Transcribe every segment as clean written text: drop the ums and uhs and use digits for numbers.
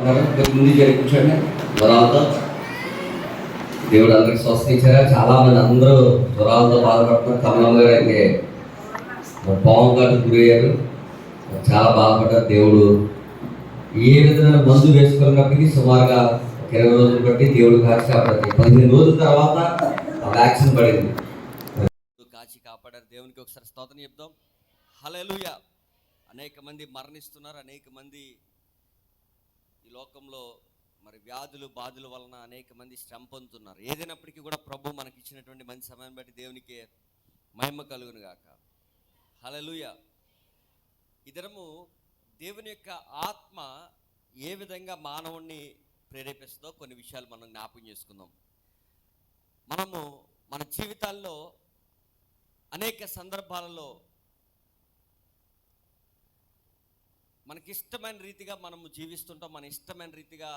ముందు కూర్చోండి. జ్వరాలతో దేవుడు అందరికి స్వస్థ ఇచ్చారా. చాలా మంది అందరూ జ్వరాలతో బాధపడుతున్నారు. కమలమ్మ గారు అయితే పాము కాటు గురయ్యారు, చాలా బాధపడ్డారు. దేవుడు ఏ విధమైన మందు వేసుకున్నప్పటికీ సుమారుగా 20 రోజులు బట్టి దేవుడు కాచి కాపాడారు. 15 రోజుల తర్వాత ఆ వ్యాక్సిన్ పడింది. కాచి కాపాడారు. దేవునికి ఒకసారి స్తోత్రం చెప్దాం. హల్లెలూయా. అనేక మంది మరణిస్తున్నారు. అనేక మంది ఈ లోకంలో మరి వ్యాధులు బాధల వలన అనేక మంది శ్రమ పొందుతున్నారు. ఏదైనప్పటికీ కూడా ప్రభు మనకి ఇచ్చినటువంటి మంచి సమయం బట్టి దేవునికి మహిమ కలుగును గాక. హల్లెలూయా. ఇద్దరము దేవుని యొక్క ఆత్మ ఏ విధంగా మానవుణ్ణి ప్రేరేపిస్తుందో కొన్ని విషయాలు మనం జ్ఞాపకం చేసుకుందాం. మనము మన జీవితాల్లో అనేక సందర్భాలలో మనకిష్టమైన రీతిగా మనము జీవిస్తుంటాం. మన ఇష్టమైన రీతిగా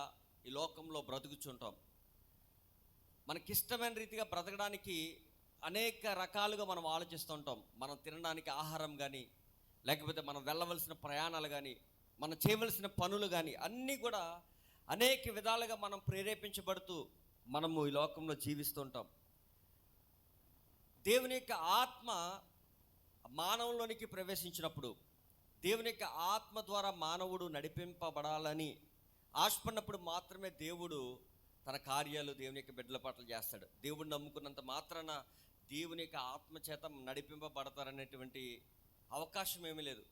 ఈ లోకంలో బ్రతుకుచుంటాం. మనకిష్టమైన రీతిగా బ్రతకడానికి అనేక రకాలుగా మనం ఆలోచిస్తుంటాం. మనం తినడానికి ఆహారం కానీ, లేకపోతే మనం వెళ్ళవలసిన ప్రయాణాలు కానీ, మనం చేయవలసిన పనులు కానీ అన్నీ కూడా అనేక విధాలుగా మనం ప్రేరేపించబడుతూ మనము ఈ లోకంలో జీవిస్తుంటాం. దేవుని యొక్క ఆత్మ మానవులోనికి ప్రవేశించినప్పుడు, దేవుని యొక్క ఆత్మ ద్వారా మానవుడు నడిపింపబడాలని ఆశపడినప్పుడు మాత్రమే దేవుడు తన కార్యాలు దేవుని యొక్క బిడ్డల పట్ల చేస్తాడు. దేవుడిని నమ్ముకున్నంత మాత్రాన దేవుని యొక్క ఆత్మ చేత నడిపింపబడతారనేటువంటి అవకాశం ఏమీ లేదు.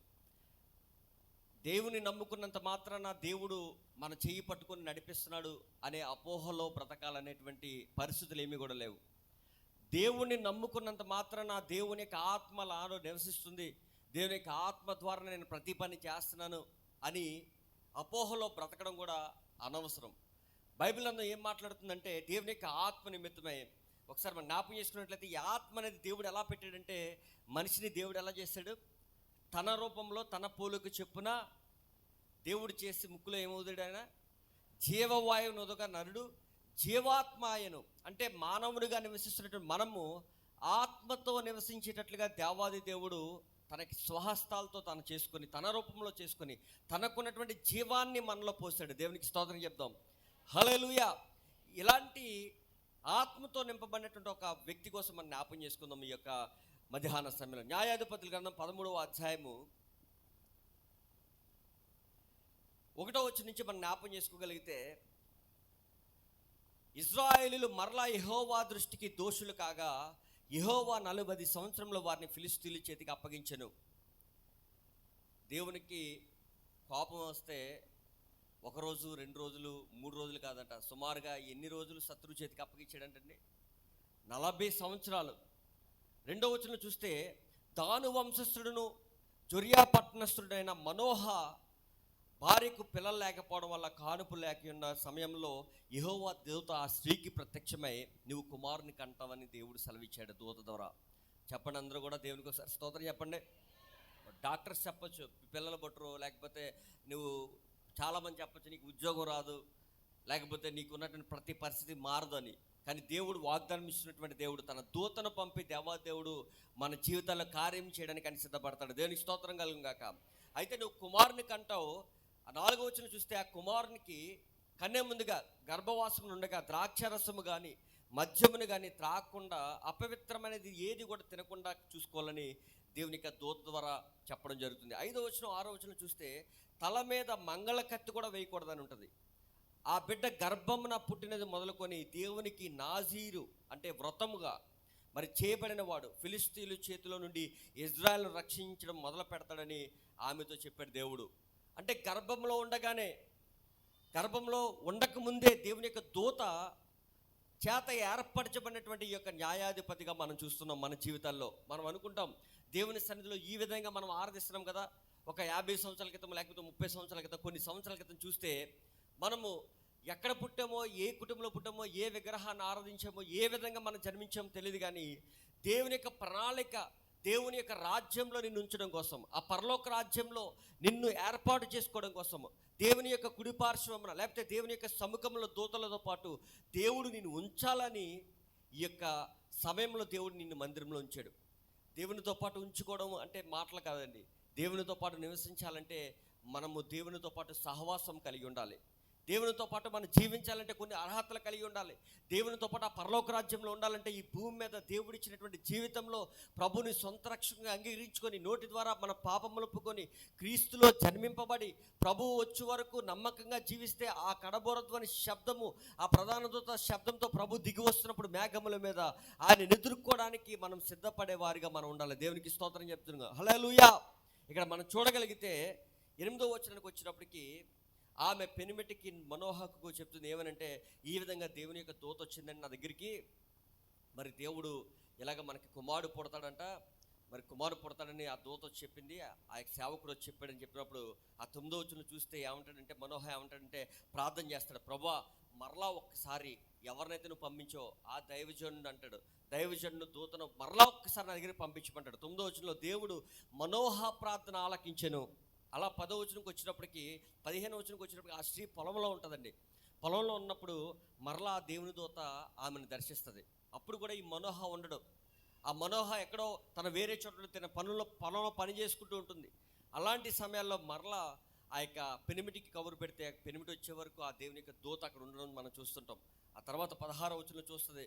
దేవుని నమ్ముకున్నంత మాత్రాన దేవుడు మన చెయ్యి పట్టుకొని నడిపిస్తున్నాడు అనే అపోహలో బ్రతకాలనేటువంటి పరిస్థితులు ఏమీ కూడా లేవు. దేవుణ్ణి నమ్ముకున్నంత మాత్రాన దేవుని యొక్క ఆత్మ నాలో నివసిస్తుంది, దేవుని యొక్క ఆత్మ ద్వారా నేను ప్రతి పని చేస్తున్నాను అని అపోహలో బ్రతకడం కూడా అనవసరం. బైబిల్ అందులో ఏం మాట్లాడుతుందంటే దేవుని యొక్క ఆత్మ నిమిత్తమై ఒకసారి మనం జ్ఞాపకం చేసుకున్నట్లయితే ఈ ఆత్మ అనేది దేవుడు ఎలా పెట్టాడంటే, మనిషిని దేవుడు ఎలా చేశాడు? తన రూపంలో తన పోలుకు చెప్పున దేవుడు చేసి ముక్కులో ఏమవుతాడు? ఆయన జీవవాయువును వదగా నరుడు జీవాత్మాయను. అంటే మానవుడిగా నివసిస్తున్నటువంటి మనము ఆత్మతో నివసించేటట్లుగా దేవాది దేవుడు తనకి స్వహస్తాలతో తను చేసుకొని, తన రూపంలో చేసుకొని, తనకున్నటువంటి జీవాన్ని మనలో పోసాడు. దేవునికి స్తోత్రం చెప్దాం. హల్లెలూయా. ఇలాంటి ఆత్మతో నింపబడినటువంటి ఒక వ్యక్తి కోసం మనం జ్ఞాపకం చేసుకుందాం ఈ యొక్క మధ్యాహ్న సమయంలో. న్యాయాధిపతుల గ్రంథం 13వ అధ్యాయము 1వ వచనం నుంచి మనం జ్ఞాపకం చేసుకోగలిగితే, ఇశ్రాయేలీయులు మరలా యెహోవా దృష్టికి దోషులు కాగా యెహోవా 40 సంవత్సరంలో వారిని ఫిలిష్తీయుల చేతికి అప్పగించెను. దేవునికి కోపం వస్తే 1 రోజు 2 రోజులు 3 రోజులు కాదంట, సుమారుగా ఎన్ని రోజులు శత్రువు చేతికి అప్పగించాడంటండి? 40 సంవత్సరాలు. 2వ వచనం చూస్తే, దాను వంశస్థుడును జొరియా పట్టణస్థుడైన మనోహ భార్యకు పిల్లలు లేకపోవడం వల్ల కానుపు లేకున్న సమయంలో యెహోవా దూత ఆ స్త్రీకి ప్రత్యక్షమై నువ్వు కుమారుని కంటావని దేవుడు సెలవిచ్చాడు దూత ద్వారా. చెప్పండి అందరూ కూడా దేవునికి ఒకసారి స్తోత్రం చెప్పండి. డాక్టర్స్ చెప్పచ్చు పిల్లలు పుట్టరు, లేకపోతే నువ్వు చాలామంది చెప్పచ్చు నీకు ఉద్యోగం రాదు, లేకపోతే నీకు ఉన్నటువంటి ప్రతి పరిస్థితి మారదు అని. కానీ దేవుడు వాగ్దానం ఇచ్చినటువంటి దేవుడు తన దూతను పంపి దేవాదేవుడు మన జీవితాల్లో కార్యం చేయడానికి అని సిద్ధపడతాడు. దేవునికి స్తోత్రం కలుగును గాక. అయితే నువ్వు కుమారుని కంటావు. ఆ 4వ వచనం చూస్తే, ఆ కుమారునికి కన్నే ముందుగా గర్భవాసం ఉండగా ద్రాక్షరసము కానీ మద్యమును కానీ త్రాగకుండా అపవిత్రమైనది ఏది కూడా తినకుండా చూసుకోవాలని దేవుని యొక్క దూత ద్వారా చెప్పడం జరుగుతుంది. 5వ వచనం 6వ వచనం చూస్తే, తల మీద మంగళ కత్తి కూడా వేయకూడదని ఉంటుంది. ఆ బిడ్డ గర్భమున పుట్టినది మొదలుకొని దేవునికి నాజీరు అంటే వ్రతముగా మరి చేయబడిన వాడు ఫిలిష్తీయుల చేతిలో నుండి ఇజ్రాయెల్ను రక్షించడం మొదలు పెడతాడని ఆమెతో చెప్పాడు దేవుడు. అంటే గర్భంలో ఉండకముందే దేవుని యొక్క దూత చేత ఏర్పరచబడినటువంటి ఈ యొక్క న్యాయాధిపతిగా మనం చూస్తున్నాం మన జీవితాల్లో. మనం అనుకుంటాం దేవుని సన్నిధిలో ఈ విధంగా మనం ఆరాధిస్తున్నాం కదా. ఒక 50 సంవత్సరాల క్రితం లేకపోతే 30 సంవత్సరాల క్రితం, కొన్ని సంవత్సరాల క్రితం చూస్తే మనము ఎక్కడ పుట్టామో, ఏ కుటుంబంలో పుట్టామో, ఏ విగ్రహాన్ని ఆరాధించామో, ఏ విధంగా మనం జన్మించామో తెలియదు. కానీ దేవుని యొక్క ప్రణాళిక, దేవుని యొక్క రాజ్యంలో నిన్ను ఉంచడం కోసం, ఆ పరలోక రాజ్యంలో నిన్ను ఏర్పాటు చేసుకోవడం కోసం, దేవుని యొక్క కుడిపార్శ్వమున లేకపోతే దేవుని యొక్క సముఖంలో దూతలతో పాటు దేవుడు నిన్ను ఉంచాలని ఈ యొక్క సమయంలో దేవుడు నిన్ను మందిరంలో ఉంచాడు. దేవునితో పాటు ఉంచుకోవడం అంటే మాటలు కాదండి. దేవునితో పాటు నివసించాలంటే మనము దేవునితో పాటు సహవాసం కలిగి ఉండాలి. దేవునితో పాటు మనం జీవించాలంటే కొన్ని అర్హతలు కలిగి ఉండాలి. దేవునితో పాటు ఆ పరలోక రాజ్యంలో ఉండాలంటే ఈ భూమి మీద దేవుడిచ్చినటువంటి జీవితంలో ప్రభుని సొంత రక్షణగా అంగీకరించుకొని నోటి ద్వారా మన పాపములు ఒప్పుకొని క్రీస్తులో జన్మింపబడి ప్రభువు వచ్చే వరకు నమ్మకంగా జీవిస్తే ఆ కడబోరధ్వని శబ్దము, ఆ ప్రధాన దూత శబ్దంతో ప్రభు దిగి వస్తున్నప్పుడు మేఘముల మీద ఆయన ఎదుర్కోవడానికి మనం సిద్ధపడే వారిగా మనం ఉండాలి. దేవునికి స్తోత్రం చెప్తున్నాం. హల్లెలూయా. ఇక్కడ మనం చూడగలిగితే 8వ వచనానికి వచ్చినప్పటికీ ఆమె పెనిమిటికి మనోహకు చెప్తుంది ఏమనంటే, ఈ విధంగా దేవుని యొక్క దూత వచ్చిందని నా దగ్గరికి, మరి దేవుడు ఇలాగ మనకి కుమారుడు పుడతాడంట, మరి కుమారుడు పుడతాడని ఆ దూత వచ్చి చెప్పింది, ఆ సేవకుడు వచ్చి చెప్పాడని చెప్పినప్పుడు ఆ 9వ వచనం చూస్తే ఏమంటాడంటే, మనోహ ఏమంటాడంటే ప్రార్థన చేస్తాడు, ప్రభువా మరలా ఒక్కసారి ఎవరినైతే నువ్వు పంపించో ఆ దైవజనుడు అంటాడు, దైవజనుడు దూతను మరలా ఒక్కసారి నా దగ్గరికి పంపించమంటాడు. 9వ వచనంలో దేవుడు మనోహ ప్రార్థన ఆలకించెను. అలా 10వ వచనంకి వచ్చినప్పటికీ 15వ వచనంకి వచ్చినప్పటికీ ఆ స్త్రీ పొలంలో ఉంటుందండి. పొలంలో ఉన్నప్పుడు మరలా దేవుని దూత ఆమెను దర్శిస్తుంది. అప్పుడు కూడా ఈ మనోహ ఉండడు. ఆ మనోహ ఎక్కడో తన వేరే చోట్ల తన పొలంలో పని చేసుకుంటూ ఉంటుంది. అలాంటి సమయాల్లో మరలా ఆ యొక్క పెనిమిటికి కబురు పెడితే పెనిమిటి వచ్చే వరకు ఆ దేవుని యొక్క దూత అక్కడ ఉండడం మనం చూస్తుంటాం. ఆ తర్వాత 16వ వచనంలో చూస్తుంది,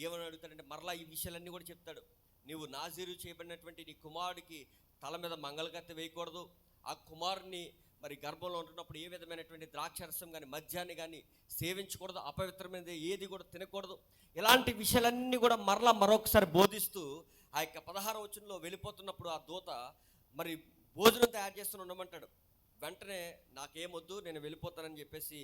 ఏమని అడుగుతాడంటే మరలా ఈ విషయాలన్నీ కూడా చెప్తాడు. నీవు నాజీరు చేయబడినటువంటి నీ కుమారుడికి తల మీద మంగళకత్తి వేయకూడదు, ఆ కుమారుని మరి గర్భంలో ఉంటున్నప్పుడు ఏ విధమైనటువంటి ద్రాక్షరసం కానీ మద్యాన్ని కానీ సేవించకూడదు, అపవిత్రమైనది ఏది కూడా తినకూడదు, ఇలాంటి విషయాలన్నీ కూడా మరొకసారి బోధిస్తూ ఆ యొక్క 16వ వచనంలో వెళ్ళిపోతున్నప్పుడు ఆ దూత మరి భోజనం తయారు చేస్తూ ఉండమంటాడు. వెంటనే నాకేమొద్దు నేను వెళ్ళిపోతానని చెప్పేసి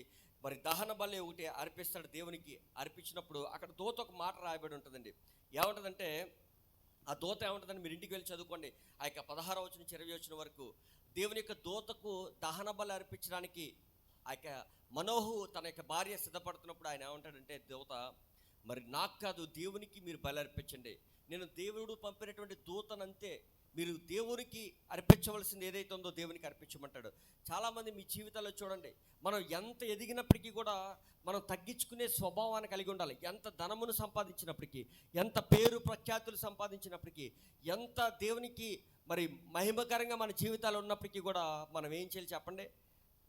మరి దహన బలి ఒకటి అర్పిస్తాడు దేవునికి. అర్పించినప్పుడు అక్కడ దూత ఒక మాట రాయబడి ఉంటుందండి. ఏముంటుందంటే ఆ దూత ఏముంటుందని మీరు ఇంటికి వెళ్ళి చదువుకోండి. ఆ యొక్క 16వ వచనం 20వ వచనం వరకు దేవుని యొక్క దూతకు దహన బలి అర్పించడానికి ఆ యొక్క మనోహు తన యొక్క భార్య సిద్ధపడుతున్నప్పుడు ఆయన ఏమంటాడంటే, దూత మరి నాకు కాదు దేవునికి మీరు బలి అర్పించండి, నేను దేవుడు పంపినటువంటి దూతనంతే, మీరు దేవునికి అర్పించవలసింది ఏదైతే ఉందో దేవునికి అర్పించమంటాడు. చాలామంది మీ జీవితాల్లో చూడండి, మనం ఎంత ఎదిగినప్పటికీ కూడా మనం తగ్గించుకునే స్వభావాన్ని కలిగి ఉండాలి. ఎంత ధనమును సంపాదించినప్పటికీ, ఎంత పేరు ప్రఖ్యాతులు సంపాదించినప్పటికీ, ఎంత దేవునికి మరి మహిమకరంగా మన జీవితాలు ఉన్నప్పటికీ కూడా మనం ఏం చేయాలి చెప్పండి?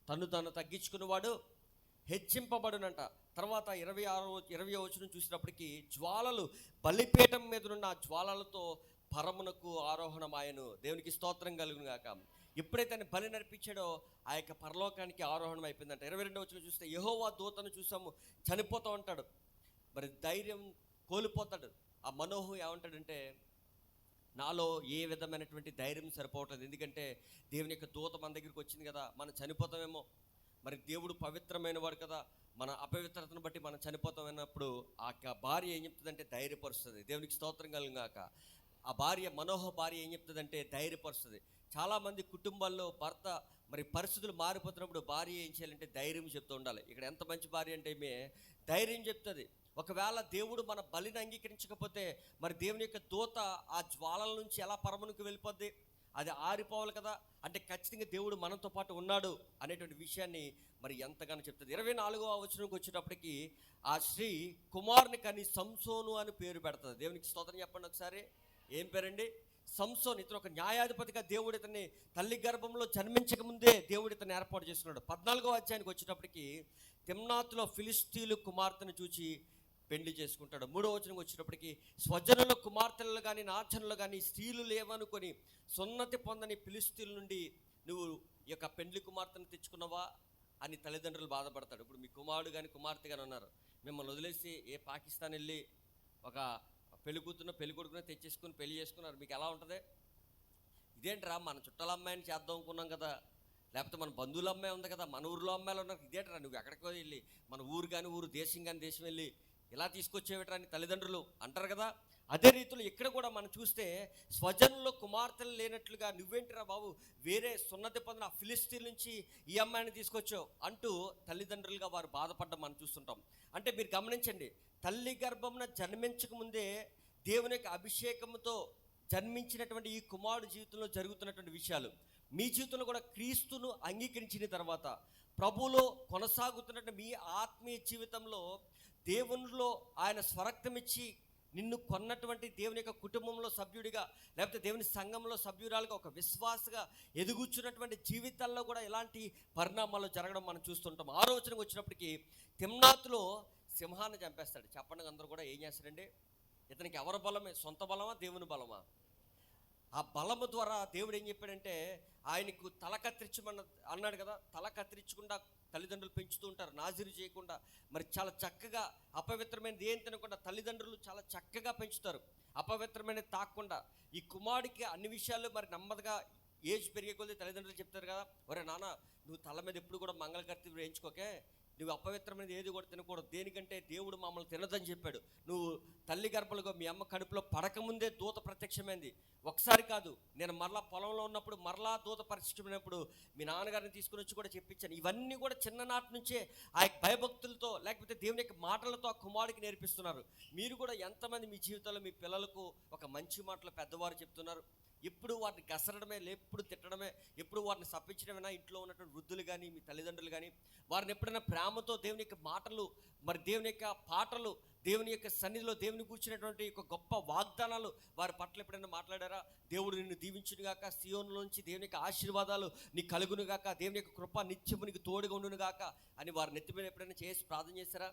తను తగ్గించుకునేవాడు హెచ్చింపబడునంట. తర్వాత 20వ వచనం చూసినప్పటికీ జ్వాలలు బలిపీఠం మీద ఉన్న జ్వాలలతో పరమునకు ఆరోహణమాయను. దేవునికి స్తోత్రం కలుగును గాక. ఎప్పుడైతే ఆయన బలి నర్పించాడో ఆ యొక్క పరలోకానికి ఆరోహణం అయిపోయిందంట. 22వ వచనం చూస్తే యెహోవా దూతను చూసాము చనిపోతూ ఉంటాడు, మరి ధైర్యం కోల్పోతాడు. ఆ మనోహు ఏమంటాడంటే, నాలో ఏ విధమైనటువంటి ధైర్యం సరిపోవట్లేదు, ఎందుకంటే దేవుని యొక్క దూత మన దగ్గరికి వచ్చింది కదా, మనం చనిపోతామేమో, మరి దేవుడు పవిత్రమైన వాడు కదా, మన అపవిత్రతను బట్టి మనం చనిపోతామన్నప్పుడు ఆ భార్య ఏం చెప్తుందంటే ధైర్యపరుస్తుంది. దేవునికి స్తోత్రం కలుగుగాక. ఆ భార్య మనోహ భార్య ఏం చెప్తుందంటే ధైర్యపరుస్తుంది. చాలామంది కుటుంబాల్లో భర్త మరి పరిస్థితులు మారిపోతున్నప్పుడు భార్య ఏం చేయాలంటే ధైర్యం చెప్తూ ఉండాలి. ఇక్కడ ఎంత మంచి భార్య అంటే ఈమె ధైర్యం చెప్తుంది. ఒకవేళ దేవుడు మన బలిని అంగీకరించకపోతే మరి దేవుని యొక్క దూత ఆ జ్వాలల నుంచి ఎలా పరమునికి వెళ్ళిపోద్ది, అది ఆరిపోవాలి కదా, అంటే ఖచ్చితంగా దేవుడు మనతో పాటు ఉన్నాడు అనేటువంటి విషయాన్ని మరి ఎంతగానో చెప్తుంది. 24వ వచనంకి వచ్చేటప్పటికి ఆ స్త్రీ కుమారుని కని సంసోను అని పేరు పెడుతుంది. దేవునికి స్తోత్రం చెప్పండి ఒకసారి. ఏం పేరండి? సంసోన్. ఇతను ఒక న్యాయాధిపతిగా దేవుడు ఇతన్ని తల్లి గర్భంలో జన్మించక ముందే దేవుడు ఇతన్ని ఏర్పాటు చేసుకున్నాడు. 14వ అధ్యాయానికి వచ్చేటప్పటికి తిమ్నాతులో ఫిలిస్తీన్లు కుమార్తెను చూచి పెళ్లి చేసుకుంటాడు. 3వ వచనంకి వచ్చేటప్పటికి స్వజనుల కుమార్తెలు కానీ నాచనులు కానీ స్త్రీలు లేవనుకొని సున్నతి పొందని ఫిలిస్తీన్ల నుండి నువ్వు ఈ యొక్క పెండ్లి కుమార్తెను తెచ్చుకున్నావా అని తల్లిదండ్రులు బాధపడతాడు. ఇప్పుడు మీ కుమారుడు కానీ కుమార్తె కానీ ఉన్నారు, మిమ్మల్ని వదిలేసి ఏ పాకిస్తాన్ వెళ్ళి ఒక పెళ్లి కూతురునో పెళ్లి కొడుకునో తెచ్చేసుకుని పెళ్లి చేసుకున్నారు, మీకు ఎలా ఉంటుంది? ఇదేంట్రా మన చుట్టాల అమ్మాయిని చేద్దాం అనుకున్నాం కదా, లేకపోతే మన బంధువుల అమ్మాయి ఉంది కదా, మన ఊరిలో అమ్మాయిలు ఉన్నారు, ఇదేంట్రా నువ్వు ఎక్కడికో వెళ్ళి మన ఊరు కానీ ఊరు దేశం కానీ దేశం వెళ్ళి ఇలా తీసుకొచ్చేవిట్రా అని తల్లిదండ్రులు అంటారు కదా. అదే రీతిలో ఇక్కడ కూడా మనం చూస్తే స్వజనుల్లో కుమార్తెలు లేనట్లుగా నువ్వేంటిరా బాబు వేరే సున్నతి పొందిన ఫిలిస్తీన్ నుంచి ఈ అమ్మాయిని తీసుకొచ్చావు అంటూ తల్లిదండ్రులుగా వారు బాధపడ్డం మనం చూస్తుంటాం. అంటే మీరు గమనించండి, తల్లి గర్భమున జన్మించక ముందే దేవుని యొక్క అభిషేకంతో జన్మించినటువంటి ఈ కుమారుడు జీవితంలో జరుగుతున్నటువంటి విషయాలు మీ జీవితంలో కూడా క్రీస్తును అంగీకరించిన తర్వాత ప్రభువులో కొనసాగుతున్నటువంటి మీ ఆత్మీయ జీవితంలో దేవునిలో ఆయన స్వరక్తం ఇచ్చి నిన్ను కొన్నటువంటి దేవుని యొక్క కుటుంబంలో సభ్యుడిగా, లేకపోతే దేవుని సంఘంలో సభ్యురాలుగా, ఒక విశ్వాసగా ఎదుగుచున్నటువంటి జీవితాల్లో కూడా ఇలాంటి పరిణామాలు జరగడం మనం చూస్తుంటాం. 6వ వచనం వచ్చినప్పటికీ తిమ్నాతులో సింహాన్ని చంపేస్తాడు. చెప్పండి, అందరూ కూడా ఏం చేస్తాడండి? ఇతనికి ఎవరి బలమే? సొంత బలమా, దేవుని బలమా? ఆ బలము ద్వారా దేవుడు ఏం చెప్పాడంటే, ఆయనకు తల కత్తిరించమన్న అన్నాడు కదా. తల కత్తిరించకుండా తల్లిదండ్రులు పెంచుతూ ఉంటారు, నాజీరు చేయకుండా. మరి చాలా చక్కగా అపవిత్రమైనది ఏం తినకుండా తల్లిదండ్రులు చాలా చక్కగా పెంచుతారు, అపవిత్రమైనది తాకుండా. ఈ కుమారుడికి అన్ని విషయాలు మరి నెమ్మదిగా ఏజ్ పెరిగే కొద్దీ తల్లిదండ్రులు చెప్తారు కదా, ఒరే నాన్న, నువ్వు తల మీద ఎప్పుడు కూడా మంగళకర్తి వేయించుకోకే, నువ్వు అపవిత్రమైనది ఏది కూడా తినకూడదు, దేనికంటే దేవుడు మమ్మల్ని తినదని చెప్పాడు. నువ్వు తల్లి గర్భలుగా మీ అమ్మ కడుపులో పడకముందే దూత ప్రత్యక్షమైంది. ఒకసారి కాదు, నేను మరలా పొలంలో ఉన్నప్పుడు మరలా దూత ప్రత్యక్షమైనప్పుడు మీ నాన్నగారిని తీసుకుని వచ్చి కూడా చెప్పించాను. ఇవన్నీ కూడా చిన్ననాటి నుంచే ఆ భయభక్తులతో, లేకపోతే దేవుని యొక్క మాటలతో ఆ కుమారుడికి నేర్పిస్తున్నారు. మీరు కూడా ఎంతమంది మీ జీవితంలో మీ పిల్లలకు ఒక మంచి మాటలు పెద్దవారు చెప్తున్నారు? ఎప్పుడు వారిని గసరడమే, ఎప్పుడు తిట్టడమే, ఎప్పుడు వారిని సప్పించడమేనా? ఇంట్లో ఉన్నటువంటి వృద్ధులు కానీ మీ తల్లిదండ్రులు కానీ వారిని ఎప్పుడైనా ప్రేమతో దేవుని యొక్క మాటలు, మరి దేవుని యొక్క పాటలు, దేవుని యొక్క సన్నిధిలో దేవుని కూర్చున్నటువంటి ఒక గొప్ప వాగ్దానాలు వారి పట్ల ఎప్పుడైనా మాట్లాడారా? దేవుడు నిన్ను దీవించునుగాక, సియోనులోంచి దేవుని యొక్క ఆశీర్వాదాలు నీ కలుగునుగాక, దేవుని యొక్క కృప నిత్యము నీకు తోడుగా ఉండునుగాక అని వారి నెత్తి మీద ఎప్పుడైనా చేసి ప్రార్థన చేశారా?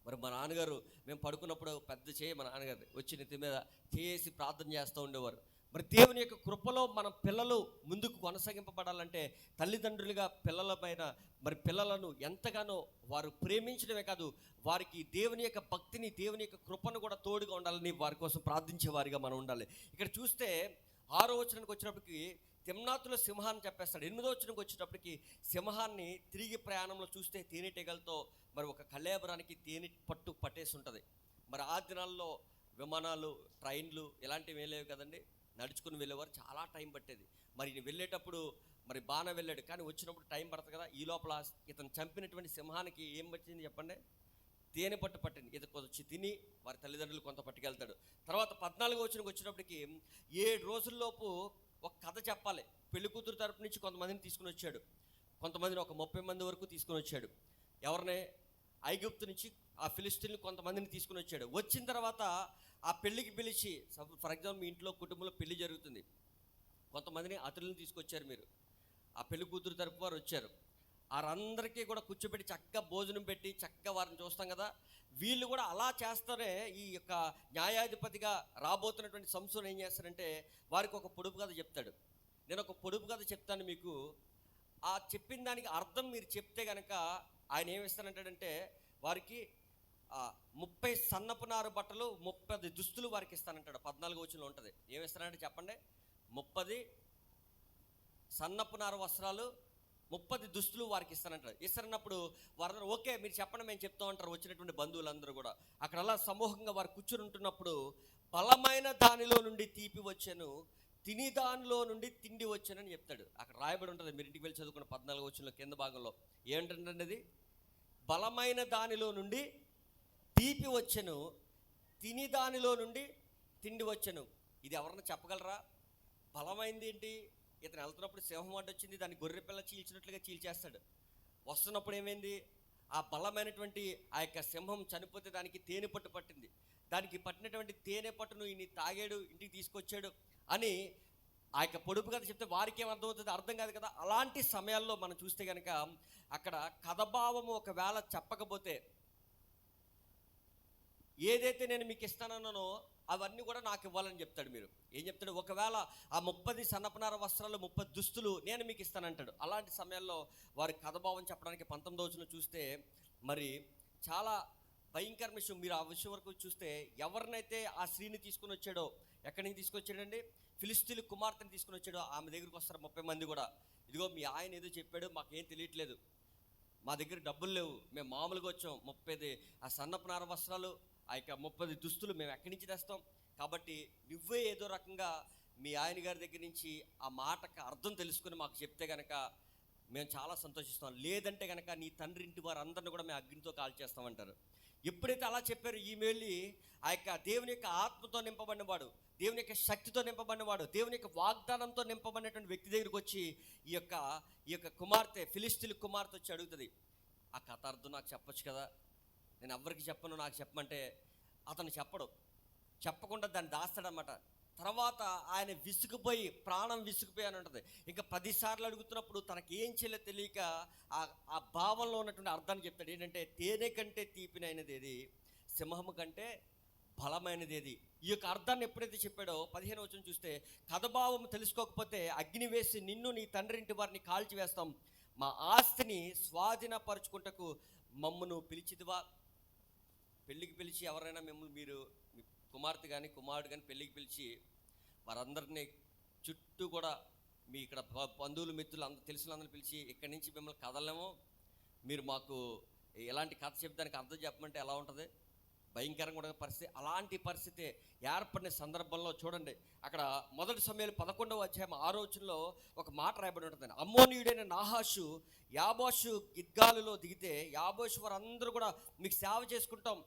మరి మా నాన్నగారు మేము పడుకున్నప్పుడు పెద్ద చేయి మా నాన్నగారు వచ్చి నెత్తి మీద చేసి ప్రార్థన చేస్తూ ఉండేవారు. మరి దేవుని యొక్క కృపలో మన పిల్లలు ముందుకు కొనసాగింపబడాలంటే తల్లిదండ్రులుగా పిల్లల పైన, మరి పిల్లలను ఎంతగానో వారు ప్రేమించడమే కాదు, వారికి దేవుని యొక్క భక్తిని, దేవుని యొక్క కృపను కూడా తోడుగా ఉండాలని వారి కోసం ప్రార్థించే వారిగా మనం ఉండాలి. ఇక్కడ చూస్తే 6వ వచనానికి వచ్చినప్పటికి తిమ్నాతులో సింహాన్ని చెప్పేస్తాడు. 8వ వచనానికి వచ్చేటప్పటికి సింహాన్ని తిరిగి ప్రయాణంలో చూస్తే తేనెటీగలతో మరి ఒక కళేబరానికి తేనె పట్టు పట్టేసి ఉంటుంది. మరి ఆ దినాల్లో విమానాలు, ట్రైన్లు ఇలాంటివి ఏం లేవు కదండి, నడుచుకుని వెళ్ళేవారు, చాలా టైం పట్టేది. మరి వెళ్ళేటప్పుడు మరి బాగా వెళ్ళాడు, కానీ వచ్చినప్పుడు టైం పడుతుంది కదా. ఈ లోపల ఇతను చంపినటువంటి సింహానికి ఏం పట్టింది చెప్పండి? తేనె పట్టు పట్టింది. ఇది వచ్చి తిని వారి తల్లిదండ్రులు కొంత పట్టుకెళ్తాడు. తర్వాత 14వ వచనానికి వచ్చినప్పటికి 7 రోజుల్లోపు ఒక కథ చెప్పాలి. పెళ్లి కూతురు తరపు నుంచి కొంతమందిని తీసుకుని వచ్చాడు, కొంతమందిని ఒక 30 మంది వరకు తీసుకుని వచ్చాడు. ఎవరినే? ఐగుప్తు నుంచి ఆ ఫిలిస్తీన్లు కొంతమందిని తీసుకుని వచ్చాడు. వచ్చిన తర్వాత ఆ పెళ్ళికి పిలిచి, ఫర్ ఎగ్జాంపుల్ మీ ఇంట్లో కుటుంబంలో పెళ్లి జరుగుతుంది, కొంతమందిని అతిథులను తీసుకొచ్చారు మీరు, ఆ పెళ్లి కూతురు తరపు వారు వచ్చారు. వారందరికీ కూడా కూర్చోబెట్టి చక్కగా భోజనం పెట్టి చక్కగా వారిని చూస్తాం కదా. వీళ్ళు కూడా అలా చేస్తారే. ఈ యొక్క న్యాయాధిపతిగా రాబోతున్నటువంటి సంసోను ఏం చేస్తారంటే వారికి ఒక పొడుపు కథ చెప్తాడు. నేను ఒక పొడుపు కథ చెప్తాను మీకు, ఆ చెప్పిన దానికి అర్థం మీరు చెప్తే కనుక ఆయన ఏమిస్తానంటాడంటే వారికి 30 సన్నపు నారు బట్టలు, 30 దుస్తులు వారికి ఇస్తానంటాడు. 14వ వచనంలో ఉంటుంది. ఏమిస్తానంటే చెప్పండి? 30 సన్నపు నారు వస్త్రాలు, 30 దుస్తులు వారికి ఇస్తానంటాడు. ఇస్తారన్నప్పుడు వారందరూ ఓకే మీరు చెప్పండి మేము చెప్తాం అంటారు. వచ్చినటువంటి బంధువులందరూ కూడా అక్కడ అలా సమూహంగా వారు కూర్చుని ఉంటున్నప్పుడు, బలమైన దానిలో నుండి తీపి వచ్చాను, తిని దానిలో నుండి తిండి వచ్చానని చెప్తాడు. అక్కడ రాయబడి ఉంటుంది, మీరు ఇంటికి వెళ్ళి చదువుకున్న 14వ వచనంలో కింద భాగంలో ఏంటంటే అది బలమైన దానిలో నుండి తీపి వచ్చెను, తిని దానిలో నుండి తిండి వచ్చెను. ఇది ఎవరన్నా చెప్పగలరా? బలమైంది ఏంటి? ఇతను వెళ్తున్నప్పుడు సింహం అడ్డు వచ్చింది, దాన్ని గొర్రె పిల్ల చీల్చినట్లుగా చీల్చేస్తాడు. వస్తున్నప్పుడు ఏమైంది? ఆ బలమైనటువంటి ఆ యొక్క సింహం చనిపోతే దానికి తేనె పట్టు పట్టింది. దానికి పట్టినటువంటి తేనె పట్టును ఈయన తాగాడు, ఇంటికి తీసుకొచ్చాడు అని ఆ యొక్క పొడుపు కథ చెప్తే వారికి ఏం అర్థమవుతుంది? అర్థం కాదు కదా. అలాంటి సమయాల్లో మనం చూస్తే కనుక అక్కడ కథభావము ఒకవేళ చెప్పకపోతే, ఏదైతే నేను మీకు ఇస్తానన్నానో అవన్నీ కూడా నాకు ఇవ్వాలని చెప్తాడు. మీరు ఏం చెప్తాడు? ఒకవేళ ఆ 30 సన్నపనార వస్త్రాలు, 30 దుస్తులు నేను మీకు ఇస్తానంటాడు. అలాంటి సమయాల్లో వారి కథభావం చెప్పడానికి 19వ వచనం చూస్తే మరి చాలా భయంకర విషయం. మీరు ఆ విషయం వరకు చూస్తే ఎవరినైతే ఆ స్త్రీని తీసుకుని వచ్చాడో, ఎక్కడి నుంచి తీసుకొచ్చాడండి? ఫిలిస్తీన్ల కుమార్తెని తీసుకుని వచ్చాడో ఆమె దగ్గరికి వస్తారు 30 మంది కూడా. ఇదిగో మీ ఆయన ఏదో చెప్పాడు, మాకేం తెలియట్లేదు, మా దగ్గర డబ్బులు లేవు, మేము మామూలుగా వచ్చాం, 30 ఆ సన్నపు నార వస్త్రాలు, ఆ యొక్క 30 దుస్తులు మేము ఎక్కడి నుంచి తెస్తాం, కాబట్టి నువ్వే ఏదో రకంగా మీ ఆయన గారి దగ్గర నుంచి ఆ మాటకు అర్థం తెలుసుకుని మాకు చెప్తే కనుక మేము చాలా సంతోషిస్తాం, లేదంటే కనుక నీ తండ్రి ఇంటి వారందరిని కూడా మేము అగ్నితో కాల్చేస్తామంటారు. ఎప్పుడైతే అలా చెప్పారు, ఈమెళ్ళి ఆ యొక్క దేవుని యొక్క ఆత్మతో నింపబడినవాడు, దేవుని యొక్క శక్తితో నింపబడినవాడు, దేవుని యొక్క వాగ్దానంతో నింపబడినటువంటి వ్యక్తి దగ్గరికి వచ్చి ఈ యొక్క కుమార్తె, ఫిలిస్తీన్ల కుమార్తె వచ్చి అడుగుతుంది, ఆ కథ అర్థం నాకు చెప్పొచ్చు కదా, నేను ఎవరికి చెప్పను, నాకు చెప్పమంటే అతను చెప్పడు. చెప్పకుండా దాన్ని దాస్తాడనమాట. తర్వాత ఆయన విసుగుపోయి, ప్రాణం విసుగుపోయి అని ఉంటుంది. ఇంకా 10 సార్లు అడుగుతున్నప్పుడు తనకి ఏం చేయాలో తెలియక ఆ భావంలో ఉన్నటువంటి అర్థాన్ని చెప్తాడు. ఏంటంటే, తేనె కంటే తీపినైనది ఏది, సింహము కంటే బలమైనది ఏది. ఈ యొక్క అర్థాన్ని ఎప్పుడైతే చెప్పాడో 15వ వచనం చూస్తే, కథభావం తెలుసుకోకపోతే అగ్ని వేసి నిన్ను నీ తండ్రి ఇంటి వారిని కాల్చివేస్తాం, మా ఆస్తిని స్వాధీనపరుచుకుంటకు మమ్మను పిలిచిదివా. పెళ్ళికి పిలిచి ఎవరైనా మిమ్మల్ని, మీరు మీ కుమార్తె కానీ కుమారుడు కానీ పెళ్ళికి పిలిచి వారందరినీ చుట్టూ కూడా మీ ఇక్కడ బంధువులు మిత్రులు అందరూ తెలిసిన అందరిని పిలిచి, ఇక్కడి నుంచి మిమ్మల్ని కదలలేమో, మీరు మాకు ఎలాంటి కథ చెప్తానికి అర్థం చెప్పమంటే ఎలా ఉంటుంది? భయంకరంగా కూడా పరిస్థితి. అలాంటి పరిస్థితి ఏర్పడిన సందర్భంలో చూడండి, అక్కడ 1 సమూయేలు 11వ అధ్యాయం 6వ వచనంలో ఒక మాట రాయబడి ఉంటుంది. అమ్మోనీయుడైన నాహాషు యాబోషు గిద్గాలులో దిగితే, యాబోషు వారందరూ కూడా మీకు సేవ చేసుకుంటాం,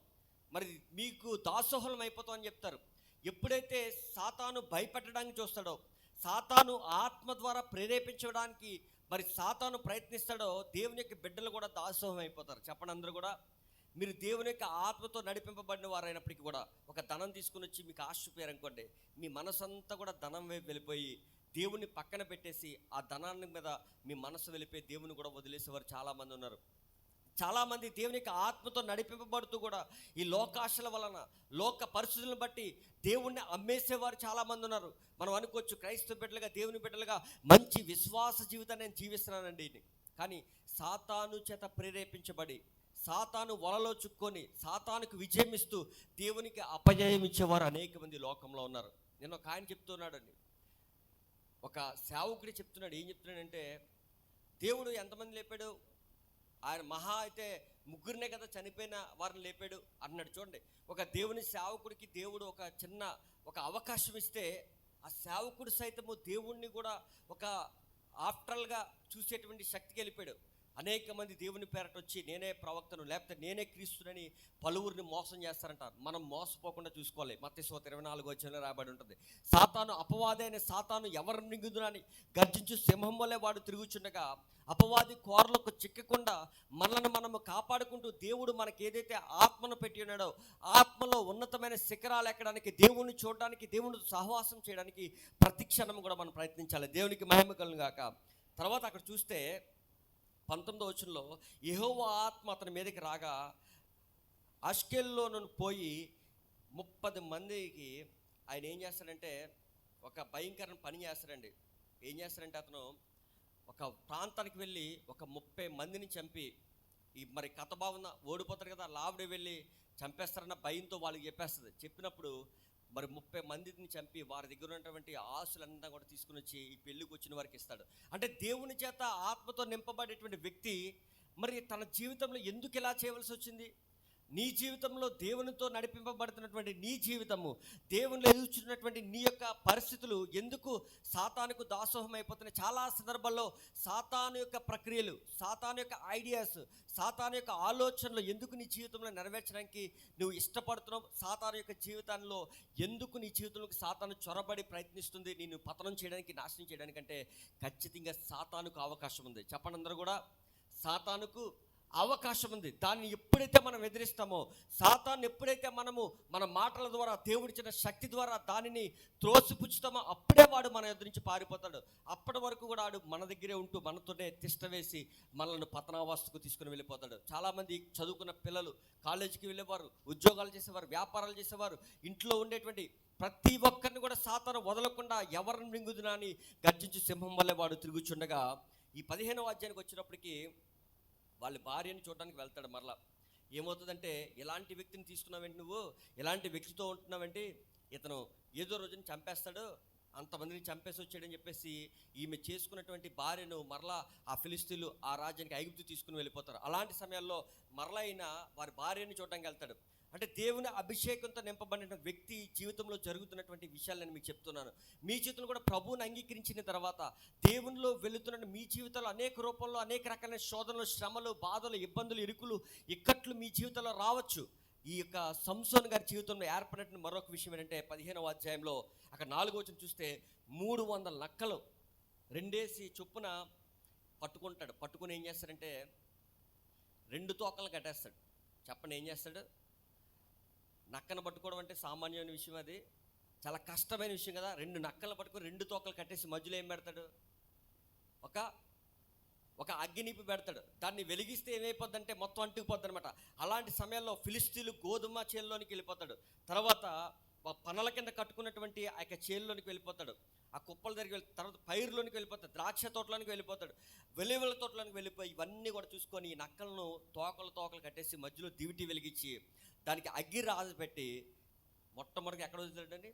మరి మీకు దాసోహలం అయిపోతాం అని చెప్తారు. ఎప్పుడైతే సాతాను భయపెట్టడానికి చూస్తాడో, సాతాను ఆత్మ ద్వారా ప్రేరేపించడానికి మరి సాతాను ప్రయత్నిస్తాడో, దేవుని యొక్క బిడ్డలు కూడా దాసోహం అయిపోతారు. చెప్పండి అందరూ కూడా. మీరు దేవుని యొక్క ఆత్మతో నడిపింపబడిన వారైనప్పటికీ కూడా ఒక ధనం తీసుకుని వచ్చి మీకు ఆశ చూపారనుకోండి, మీ మనసంతా కూడా ధనం వైపు వెళ్ళిపోయి దేవుని పక్కన పెట్టేసి ఆ ధనాన్ని మీద మీ మనసు వెళ్ళిపోయి దేవుని కూడా వదిలేసేవారు చాలామంది ఉన్నారు. చాలామంది దేవుని యొక్క ఆత్మతో నడిపింపబడుతూ కూడా ఈ లోకాశల వలన, లోక పరిస్థితులను బట్టి దేవుణ్ణి అమ్మేసేవారు చాలామంది ఉన్నారు. మనం అనుకోవచ్చు, క్రైస్తవ బిడ్డలుగా, దేవుని బిడ్డలుగా మంచి విశ్వాస జీవితాన్ని నేను జీవిస్తున్నానండి. కానీ సాతాను చేత ప్రేరేపించబడి, సాతాను వలలో చుక్కొని, సాతానుకు విజయం ఇస్తూ దేవునికి అపజయం ఇచ్చేవారు అనేక మంది లోకంలో ఉన్నారు. నేను ఒక ఆయన చెప్తున్నాడండి, ఒక సేవకుడి చెప్తున్నాడు. ఏం చెప్తున్నాడంటే, దేవుడు ఎంతమంది లేపాడు? ఆయన మహా అయితే 3 కదా చనిపోయిన వారిని లేపాడు అన్నాడు. చూడండి, ఒక దేవుని సేవకుడికి దేవుడు ఒక అవకాశం ఇస్తే, ఆ సేవకుడు సైతము దేవుణ్ణి కూడా ఒక ఆఫ్టర్గా చూసేటువంటి శక్తికి వెళ్ళిపోయాడు. అనేక మంది దేవుని పేరట వచ్చి నేనే ప్రవక్తను, లేకపోతే నేనే క్రీస్తునని పలువురిని మోసం చేస్తారంట. మనం మోసపోకుండా చూసుకోవాలి. మత్తయి 24 రాబడి ఉంటుంది. సాతాను, అపవాదైన సాతాను ఎవరు మింగుదునని గర్జించు సింహం వలె వాడు తిరుగుచుండగా, అపవాది కోరలకు చిక్కకుండా మనల్ని మనము కాపాడుకుంటూ, దేవుడు మనకి ఏదైతే ఆత్మను పెట్టి ఉన్నాడో, ఆత్మలో ఉన్నతమైన శిఖరాలు ఎక్కడానికి, దేవుణ్ణి చూడడానికి, దేవునితో సహవాసం చేయడానికి ప్రతి క్షణం కూడా మనం ప్రయత్నించాలి. దేవునికి మహిమ కలుగును గాక. తర్వాత అక్కడ చూస్తే 19వ వచనంలో, యెహోవా ఆత్మ అతని మీదకి రాగా అష్కెల్లో నుండి పోయి 30 మందికి ఆయన ఏం చేస్తాడంటే ఒక భయంకరమైన పని చేస్తాడండి. ఏం చేస్తాడంటే, అతను ఒక ప్రాంతానికి వెళ్ళి ఒక 30 మందిని చంపి, ఈ మరి కథభావన ఓడిపోతారు కదా, లావుడి వెళ్ళి చంపేస్తారన్న భయంతో వాళ్ళకి చెప్పేస్తుంది. చెప్పినప్పుడు మరి 30 మందిని చంపి వారి దగ్గర ఉన్నటువంటి ఆస్తులన్నీ కూడా తీసుకుని వచ్చి ఈ పెళ్ళికి వచ్చిన వారికి ఇస్తాడు. అంటే దేవుని చేత ఆత్మతో నింపబడేటువంటి వ్యక్తి మరి తన జీవితంలో ఎందుకు ఇలా చేయవలసి వచ్చింది? నీ జీవితంలో దేవునితో నడిపింపబడుతున్నటువంటి నీ జీవితము, దేవునిలో ఎదుగుతున్నటువంటి నీ యొక్క పరిస్థితులు ఎందుకు సాతానుకు దాసోహం అయిపోతున్నాయి? చాలా సందర్భాల్లో సాతాను యొక్క ప్రక్రియలు, సాతాను యొక్క ఐడియాస్, సాతాను యొక్క ఆలోచనలు ఎందుకు నీ జీవితంలో నెరవేర్చడానికి నువ్వు ఇష్టపడుతున్నావు? సాతాను యొక్క జీవితంలో ఎందుకు నీ జీవితంలోకి సాతాను చొరబడి ప్రయత్నిస్తుంది నిన్ను పతనం చేయడానికి, నాశనం చేయడానికంటే ఖచ్చితంగా సాతానుకు అవకాశం ఉంది. చెప్పండి అందరూ కూడా. సాతానుకు అవకాశం ఉంది. దాన్ని ఎప్పుడైతే మనం ఎదిరిస్తామో, సాతాన్ని ఎప్పుడైతే మనము మన మాటల ద్వారా, దేవుడిచ్చిన శక్తి ద్వారా దానిని త్రోసిపుచ్చుతామో, అప్పుడే వాడు మన ఎదురు నుంచి పారిపోతాడు. అప్పటి వరకు కూడా వాడు మన దగ్గరే ఉంటూ మనతోనే తిష్ట వేసి మనల్ని పతనావస్థకు తీసుకుని వెళ్ళిపోతాడు. చాలామంది చదువుకున్న పిల్లలు కాలేజీకి వెళ్ళేవారు, ఉద్యోగాలు చేసేవారు, వ్యాపారాలు చేసేవారు, ఇంట్లో ఉండేటువంటి ప్రతి ఒక్కరిని కూడా సాతాను వదలకుండా ఎవరిని మింగుదునా అని గర్జించు సింహం వల్లే వాడు తిరుగుచుండగా, ఈ 15వ అధ్యాయానికి వచ్చినప్పటికీ వాళ్ళ భార్యని చూడడానికి వెళ్తాడు. మరలా ఏమవుతుందంటే, ఎలాంటి వ్యక్తిని తీసుకున్నావేంటి నువ్వు, ఎలాంటి వ్యక్తితో ఉంటున్నావేంటి, ఇతను ఏదో రోజుని చంపేస్తాడు, అంతమందిని చంపేసి వచ్చాడని చెప్పేసి ఈమె చేసుకున్నటువంటి భార్యను మరలా ఆ ఫిలిస్తీన్లు ఆ రాజ్యానికి ఐగుప్తు తీసుకుని వెళ్ళిపోతారు. అలాంటి సమయాల్లో మరలా అయినా వారి భార్యని చూడడానికి వెళ్తాడు. అంటే దేవుని అభిషేకంతో నింపబడిన వ్యక్తి జీవితంలో జరుగుతున్నటువంటి విషయాలు నేను మీకు చెప్తున్నాను. మీ జీవితంలో కూడా ప్రభువుని అంగీకరించిన తర్వాత దేవునిలో వెళుతున్న మీ జీవితంలో అనేక రూపంలో అనేక రకాలైన శోధనలు, శ్రమలు, బాధలు, ఇబ్బందులు, ఇరుకులు, ఇక్కట్లు మీ జీవితంలో రావచ్చు. ఈ యొక్క సంసోను గారి జీవితంలో ఏర్పడిన మరొక విషయం ఏంటంటే, 15వ అధ్యాయంలో అక్కడ 4వ వచనం చూస్తే 300 నక్కలు రెండేసి చొప్పున పట్టుకుంటాడు. పట్టుకుని ఏం చేస్తాడంటే 2 తోకలను కట్టేస్తాడు. చెప్పండి ఏం చేస్తాడు? నక్కను పట్టుకోవడం అంటే సామాన్యమైన విషయం, అది చాలా కష్టమైన విషయం కదా. 2 నక్కలు పట్టుకొని 2 తోకలు కట్టేసి మధ్యలో ఏం పెడతాడు? ఒక అగ్గినిపి పెడతాడు. దాన్ని వెలిగిస్తే ఏమైపోద్ది అంటే మొత్తం అంటుకుపోద్ది అనమాట. అలాంటి సమయాల్లో ఫిలిస్తీన్లు గోధుమ చేనులోనికి వెళ్ళిపోతాడు. తర్వాత పనల కింద కట్టుకున్నటువంటి ఆ యొక్క చేనులోనికి వెళ్ళిపోతాడు. ఆ కుప్పల దగ్గరికి తర్వాత పైరులోనికి వెళ్ళిపోతాడు, ద్రాక్ష తోటలోనికి వెళ్ళిపోతాడు, వెలువల తోటలోనికి వెళ్ళిపోయి ఇవన్నీ కూడా చూసుకొని ఈ నక్కలను తోకలు కట్టేసి మధ్యలో దివిటి వెలిగించి దానికి అగ్గి రాజు పెట్టి మొట్టమొదటిగా ఎక్కడ వదులుతాడండి?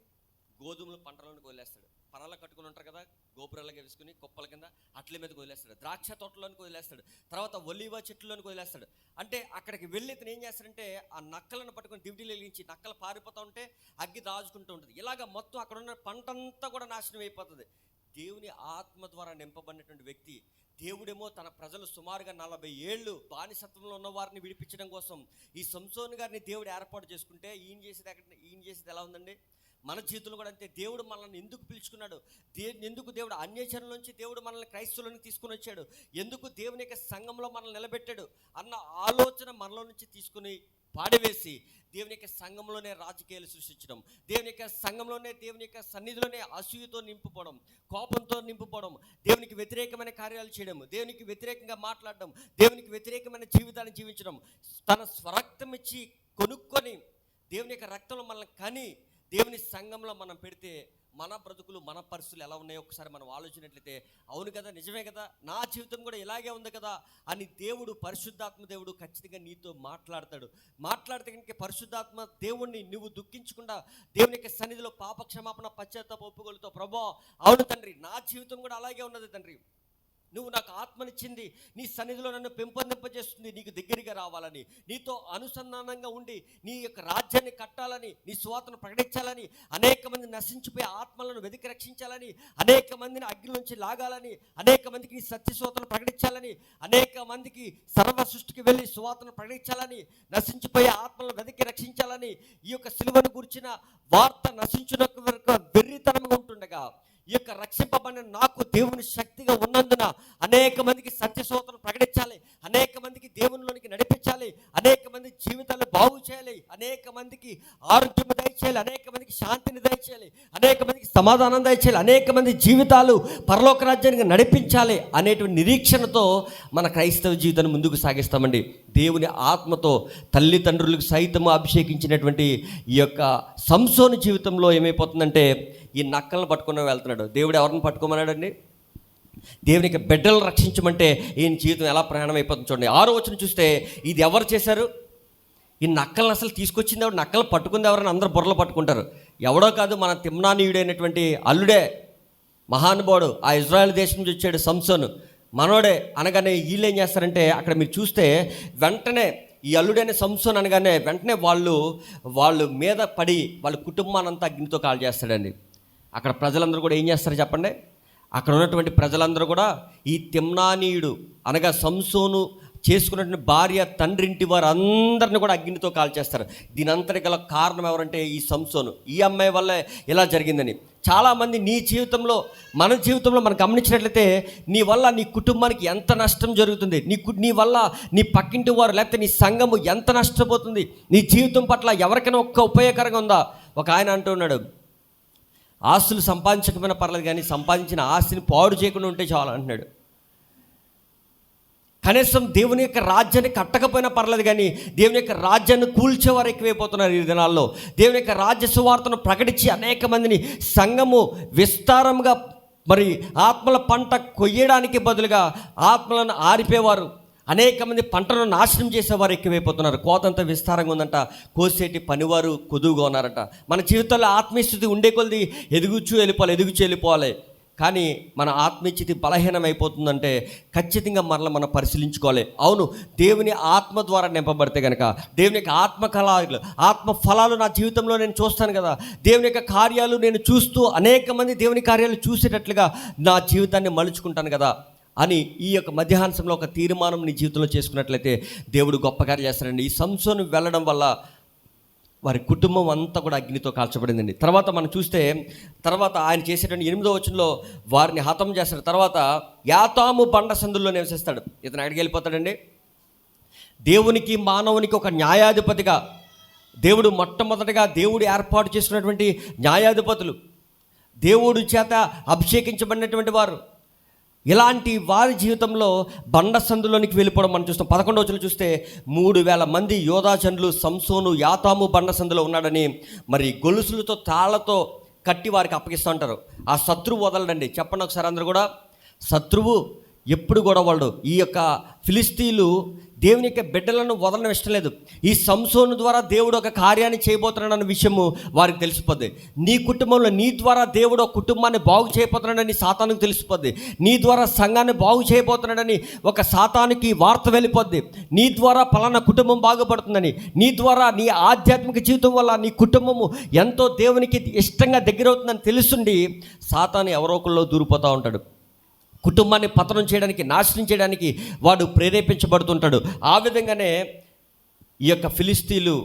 గోధుమల పంటలోనికి వదిలేస్తాడు. పనలు కట్టుకుని ఉంటారు కదా, గోపురాలుగా వేసుకుని కుప్పల కింద అట్ల మీదకి వదిలేస్తాడు. ద్రాక్ష తోటలోనికి వదిలేస్తాడు. తర్వాత ఒలీవ చెట్లలోనికి వదిలేస్తాడు. అంటే అక్కడికి వెళ్ళి ఇతను ఏం చేస్తాడంటే ఆ నక్కలను పట్టుకుని దివిటీలు వెలిగించి నక్కలు పారిపోతూ ఉంటే అగ్గి దాచుకుంటూ ఉంటుంది. ఇలాగ మొత్తం అక్కడ ఉన్న పంటంతా కూడా నాశనం అయిపోతుంది. దేవుని ఆత్మ ద్వారా నింపబడినటువంటి వ్యక్తి, దేవుడేమో తన ప్రజలు సుమారుగా 40 ఏళ్ళు బానిసత్వంలో ఉన్న వారిని విడిపించడం కోసం ఈ సంసోను గారిని దేవుడు ఏర్పాటు చేసుకుంటే ఈయన చేసేది ఎలా ఉందండి? మన జీవితంలో కూడా అంతే. దేవుడు మనల్ని ఎందుకు పిలుచుకున్నాడు? ఎందుకు దేవుడు అన్యజనుల నుంచి దేవుడు మనల్ని క్రైస్తవులను తీసుకుని వచ్చాడు? ఎందుకు దేవుని యొక్క సంఘంలో మనల్ని నిలబెట్టాడు అన్న ఆలోచన మనలో నుంచి తీసుకుని పాడివేసి దేవుని యొక్క సంఘంలోనే రాజకీయాలు సృష్టించడం, దేవుని యొక్క సంఘంలోనే దేవుని యొక్క సన్నిధిలోనే అసూయతో నింపుకోవడం, కోపంతో నింపుకోవడం, దేవునికి వ్యతిరేకమైన కార్యాలు చేయడం, దేవునికి వ్యతిరేకంగా మాట్లాడడం, దేవునికి వ్యతిరేకమైన జీవితాన్ని జీవించడం, తన స్వరక్తం ఇచ్చి కొనుక్కొని దేవుని యొక్క రక్తంలో మనల్ని కని దేవుని సంఘంలో మనం పెడితే మన బ్రతుకులు మన పరిస్థితులు ఎలా ఉన్నాయో ఒకసారి మనం ఆలోచించినట్లయితే అవును కదా, నిజమే కదా, నా జీవితం కూడా ఇలాగే ఉంది కదా అని దేవుడు, పరిశుద్ధాత్మ దేవుడు ఖచ్చితంగా నీతో మాట్లాడితే కనుక పరిశుద్ధాత్మ దేవుణ్ణి నువ్వు దుఃఖించకుండా దేవుని యొక్క సన్నిధిలో పాప క్షమాపణ పశ్చాత్తాప ఒప్పుకోలుతో, ప్రభువా అవును తండ్రి నా జీవితం కూడా అలాగే ఉన్నది తండ్రి, నువ్వు నాకు ఆత్మనిచ్చింది, నీ సన్నిధిలో నన్ను పెంపొందింపజేస్తుంది, నీకు దగ్గరగా రావాలని, నీతో అనుసంధానంగా ఉండి నీ యొక్క రాజ్యాన్ని కట్టాలని, నీ సువార్తను ప్రకటించాలని, అనేక మంది నశించిపోయే ఆత్మలను వెతికి రక్షించాలని, అనేక మందిని అగ్ని నుంచి లాగాలని, అనేక మందికి నీ సత్య సువార్తను ప్రకటించాలని, అనేక మందికి సర్వ సృష్టికి వెళ్ళి సువార్తను ప్రకటించాలని, నశించిపోయే ఆత్మలను వెతికి రక్షించాలని, ఈ యొక్క సిలువను గురించిన వార్త నశించిన వరకు వెర్రితనంగా ఉంటుండగా ఈ యొక్క రక్షింపబడిన నాకు దేవుని శక్తిగా ఉన్నందున అనేక మందికి సత్యశోధన ప్రకటించాలి, అనేక మందికి దేవునిలోనికి నడిపించాలి, అనేక మంది జీవితాలు బాగు చేయాలి, అనేక మందికి ఆరోగ్యం దయచేయాలి, అనేక మందికి శాంతిని దయచేయాలి, అనేక మందికి సమాధానం దయచేయాలి, అనేక మంది జీవితాలు పరలోక రాజ్యానికి నడిపించాలి అనేటువంటి నిరీక్షణతో మన క్రైస్తవ జీవితాన్ని ముందుకు సాగిస్తామండి. దేవుని ఆత్మతో తల్లిదండ్రులకు సైతము అభిషేకించినటువంటి ఈ యొక్క సంసోను జీవితంలో ఏమైపోతుందంటే ఈ నక్కలను పట్టుకుని వెళ్తున్నాడు. దేవుడు ఎవరిని పట్టుకోమన్నాడండి? దేవుని యొక్క బిడ్డలను రక్షించమంటే ఈయన జీవితం ఎలా ప్రయాణం అయిపోతుంది చూడండి. 6వ వచనం చూస్తే ఇది ఎవరు చేశారు? ఈ నక్కలను అసలు తీసుకొచ్చింది ఎవరు? నక్కలు పట్టుకుంది ఎవరని అందరూ బుర్రలు పట్టుకుంటారు. ఎవడో కాదు, మన తిమ్నానీయుడైనటువంటి అల్లుడే, మహానుభావుడు, ఆ ఇజ్రాయెల్ దేశం నుంచి వచ్చాడు సంసోను, మనోడే. అనగానే వీళ్ళు ఏం చేస్తారంటే అక్కడ మీరు చూస్తే వెంటనే ఈ అల్లుడైన సంసోను అనగానే వెంటనే వాళ్ళు మీద పడి వాళ్ళ కుటుంబానంతా అగ్నితో కాల్ చేస్తాడండి. అక్కడ ప్రజలందరూ కూడా ఏం చేస్తారు చెప్పండి? అక్కడ ఉన్నటువంటి ప్రజలందరూ కూడా ఈ తిమ్నానీయుడు అనగా సంసోను చేసుకున్నటువంటి భార్య, తండ్రింటి వారు అందరిని కూడా అగ్నితో కాల్చేస్తారు. దీని అంతటి గల కారణం ఎవరంటే ఈ సంసోను, ఈ అమ్మాయి వల్ల ఇలా జరిగిందని. చాలామంది నీ జీవితంలో, మన జీవితంలో మనం గమనించినట్లయితే నీ వల్ల నీ కుటుంబానికి ఎంత నష్టం జరుగుతుంది, నీ వల్ల నీ పక్కింటి వారు లేకపోతే నీ సంఘము ఎంత నష్టపోతుంది, నీ జీవితం పట్ల ఎవరికైనా ఒక్క ఉపయోగకరంగా ఉందా? ఒక ఆయన అంటున్నాడు, ఆస్తులు సంపాదించకపోయినా పర్లేదు కానీ సంపాదించిన ఆస్తిని పాడు చేయకుండా ఉంటే చాలు అంటున్నాడు. కనీసం దేవుని యొక్క రాజ్యాన్ని కట్టకపోయినా పర్లేదు కానీ దేవుని యొక్క రాజ్యాన్ని కూల్చేవారు ఎక్కువైపోతున్నారు ఈ దినాల్లో. దేవుని యొక్క రాజ్య సువార్తను ప్రకటించి అనేక మందిని సంఘము విస్తారంగా మరి ఆత్మల పంట కొయ్యడానికి బదులుగా ఆత్మలను ఆరిపేవారు, అనేక మంది పంటను నాశనం చేసేవారు ఎక్కువైపోతున్నారు. కోతంత విస్తారంగా ఉందంట, కోసేటి పనివారు కొదువుగా ఉన్నారట. మన జీవితంలో ఆత్మీయస్థితి ఉండే కొలది ఎదుగుచూ వెళ్ళిపోవాలి. కానీ మన ఆత్మీయస్థితి బలహీనమైపోతుందంటే ఖచ్చితంగా మనం పరిశీలించుకోవాలి. అవును, దేవుని ఆత్మ ద్వారా నింపబడితే కనుక, దేవుని యొక్క ఆత్మ ఫలాలు నా జీవితంలో నేను చూస్తాను కదా, దేవుని యొక్క కార్యాలు నేను చూస్తూ అనేక మంది దేవుని కార్యాలు చూసేటట్లుగా నా జీవితాన్ని మలుచుకుంటాను కదా అని ఈ యొక్క మధ్యాహ్నంలో ఒక తీర్మానం నీ జీవితంలో చేసుకున్నట్లయితే దేవుడు గొప్ప కార్యాలు చేస్తాడండి. ఈ సంసోను వెళ్ళడం వల్ల వారి కుటుంబం అంతా కూడా అగ్నితో కాల్చబడిందండి. తర్వాత మనం చూస్తే తర్వాత ఆయన చేసేటువంటి 8వ వచనంలో వారిని హతం చేస్తాడు. తర్వాత యాతాము బండ సందుల్లో నివసిస్తాడు. ఇతను ఎక్కడికి వెళ్ళిపోతాడండి? దేవునికి మానవునికి ఒక న్యాయాధిపతిగా దేవుడు మొట్టమొదటిగా దేవుడు ఏర్పాటు చేసుకున్నటువంటి న్యాయాధిపతులు, దేవుడు చేత అభిషేకించబడినటువంటి వారు, ఇలాంటి వారి జీవితంలో బండ సందులోనికి వెళ్ళిపోవడం మనం చూస్తాం. 11వ వచనం చూస్తే 3000 మంది యోధాజనులు సంసోను యాతాము బండ సందులో ఉన్నాడని మరి గొలుసులతో తాళ్లతో కట్టి వారికి అప్పగిస్తూ ఉంటారు. ఆ శత్రువు వదలడండి. చెప్పండి ఒకసారి అందరూ కూడా, శత్రువు ఎప్పుడు కూడా వాళ్ళు ఈ యొక్క ఫిలిస్తీన్లు దేవుని యొక్క బిడ్డలను వదలడం ఇష్టం లేదు. ఈ సంసోను ద్వారా దేవుడు ఒక కార్యాన్ని చేయబోతున్నాడు అన్న విషయము వారికి తెలిసిపోద్ది. నీ కుటుంబంలో నీ ద్వారా దేవుడు ఒక కుటుంబాన్ని బాగు చేయబోతున్నాడని సాతానుకు తెలిసిపోద్ది. నీ ద్వారా సంఘాన్ని బాగు చేయబోతున్నాడని ఒక సాతానికి వార్త వెళ్ళిపోద్ది. నీ ద్వారా పలానా కుటుంబం బాగుపడుతుందని, నీ ద్వారా నీ ఆధ్యాత్మిక జీవితం వల్ల నీ కుటుంబము ఎంతో దేవునికి ఇష్టంగా దగ్గరవుతుందని తెలుసుండి సాతాను ఎవరో ఒకరిలో దూరిపోతూ ఉంటాడు. కుటుంబాన్ని పతనం చేయడానికి, నాశనం చేయడానికి వాడు ప్రేరేపించబడుతుంటాడు. ఆ విధంగానే ఈ యొక్క ఫిలిస్తీన్లు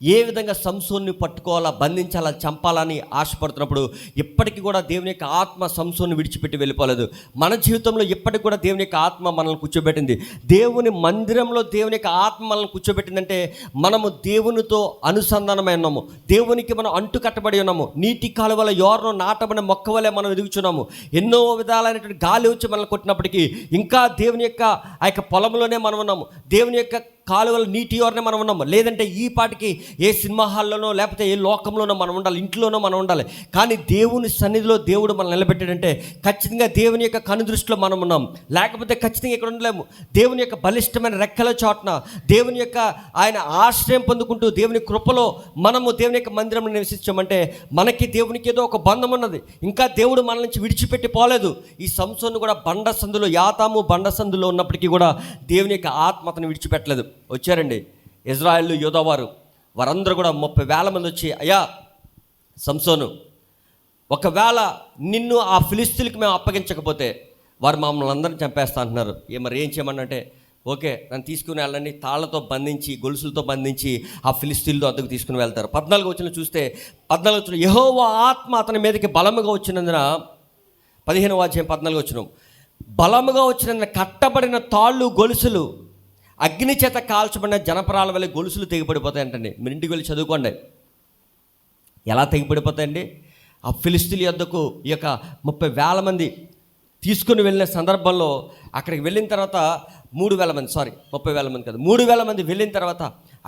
ఏ విధంగా సంసోన్ని పట్టుకోవాలా, బంధించాలా, చంపాలని ఆశపడుతున్నప్పుడు ఇప్పటికీ కూడా దేవుని యొక్క ఆత్మ సంసోన్ని విడిచిపెట్టి వెళ్ళిపోలేదు. మన జీవితంలో ఇప్పటికి కూడా దేవుని యొక్క ఆత్మ మనల్ని కూర్చోబెట్టింది. దేవుని మందిరంలో దేవుని యొక్క ఆత్మ మనల్ని కూర్చోబెట్టిందంటే మనము దేవునితో అనుసంధానమై ఉన్నాము, దేవునికి మనం అంటు కట్టబడి ఉన్నాము. నీటి కాలువల యోరను నాటబడిన మొక్క వలె మనం ఎదుగుచున్నాము. ఎన్నో విధాలైనటువంటి గాలి వచ్చి మనల్ని కొట్టినప్పటికీ ఇంకా దేవుని యొక్క ఆ యొక్క పొలంలోనే మనం ఉన్నాము, దేవుని యొక్క కాలువల నీటి యోరనే మనం ఉన్నాము. లేదంటే ఈ పాటికి ఏ సినిమా హాల్లోనో లేకపోతే ఏ లోకంలోనో మనం ఉండాలి, ఇంట్లోనో మనం ఉండాలి. కానీ దేవుని సన్నిధిలో దేవుడు మనం నిలబెట్టాడంటే ఖచ్చితంగా దేవుని యొక్క కనుదృష్టిలో మనం ఉన్నాం, లేకపోతే ఖచ్చితంగా ఇక్కడ ఉండలేము. దేవుని యొక్క బలిష్టమైన రెక్కల చాటున దేవుని యొక్క ఆయన ఆశ్రయం పొందుకుంటూ దేవుని కృపలో మనము దేవుని యొక్క మందిరంలో నివసించామంటే మనకి దేవునికి ఏదో ఒక బంధం ఉన్నది. ఇంకా దేవుడు మన నుంచి విడిచిపెట్టి పోలేదు. ఈ సంసోను కూడా బండ సందులో, యాతాము బండ సందులో ఉన్నప్పటికీ కూడా దేవుని యొక్క ఆత్మతను విడిచిపెట్టలేదు. వచ్చారండి ఇజ్రాయేలు యోధావారు, వారందరూ కూడా 30,000 మంది వచ్చి, అయ్యా సంసోను, ఒకవేళ నిన్ను ఆ ఫిలిస్తీన్లకు మేము అప్పగించకపోతే వారు మమ్మల్ని అందరిని చంపేస్తా అంటున్నారు. మరి ఏం చేయమనంటే, ఓకే నన్ను తీసుకుని వెళ్ళండి, తాళ్లతో బంధించి గొలుసులతో బంధించి ఆ ఫిలిస్తీన్లతో అద్దకు తీసుకుని వెళ్తారు. 14వ వచనం చూస్తే 14వ వచనం, యెహోవా ఆత్మ అతని మీదకి బలముగా వచ్చినందున, 15వ అధ్యాయం 14వ వచనం, బలముగా వచ్చినందున కట్టబడిన తాళ్ళు గొలుసులు అగ్ని చేత కాల్చబడిన జనపరాల వల్ల గొలుసులు తెగిపడిపోతాయంటండి. మీరు ఇంటికి వెళ్ళి చదువుకోండి ఎలా తెగిపడిపోతాయండి. ఆ ఫిలిస్తీన్ల యొద్దకు ఈ యొక్క 30,000 మంది తీసుకుని వెళ్ళిన సందర్భంలో అక్కడికి వెళ్ళిన తర్వాత 3,000 మంది, 30,000 మంది కాదు, 3,000 మంది వెళ్ళిన తర్వాత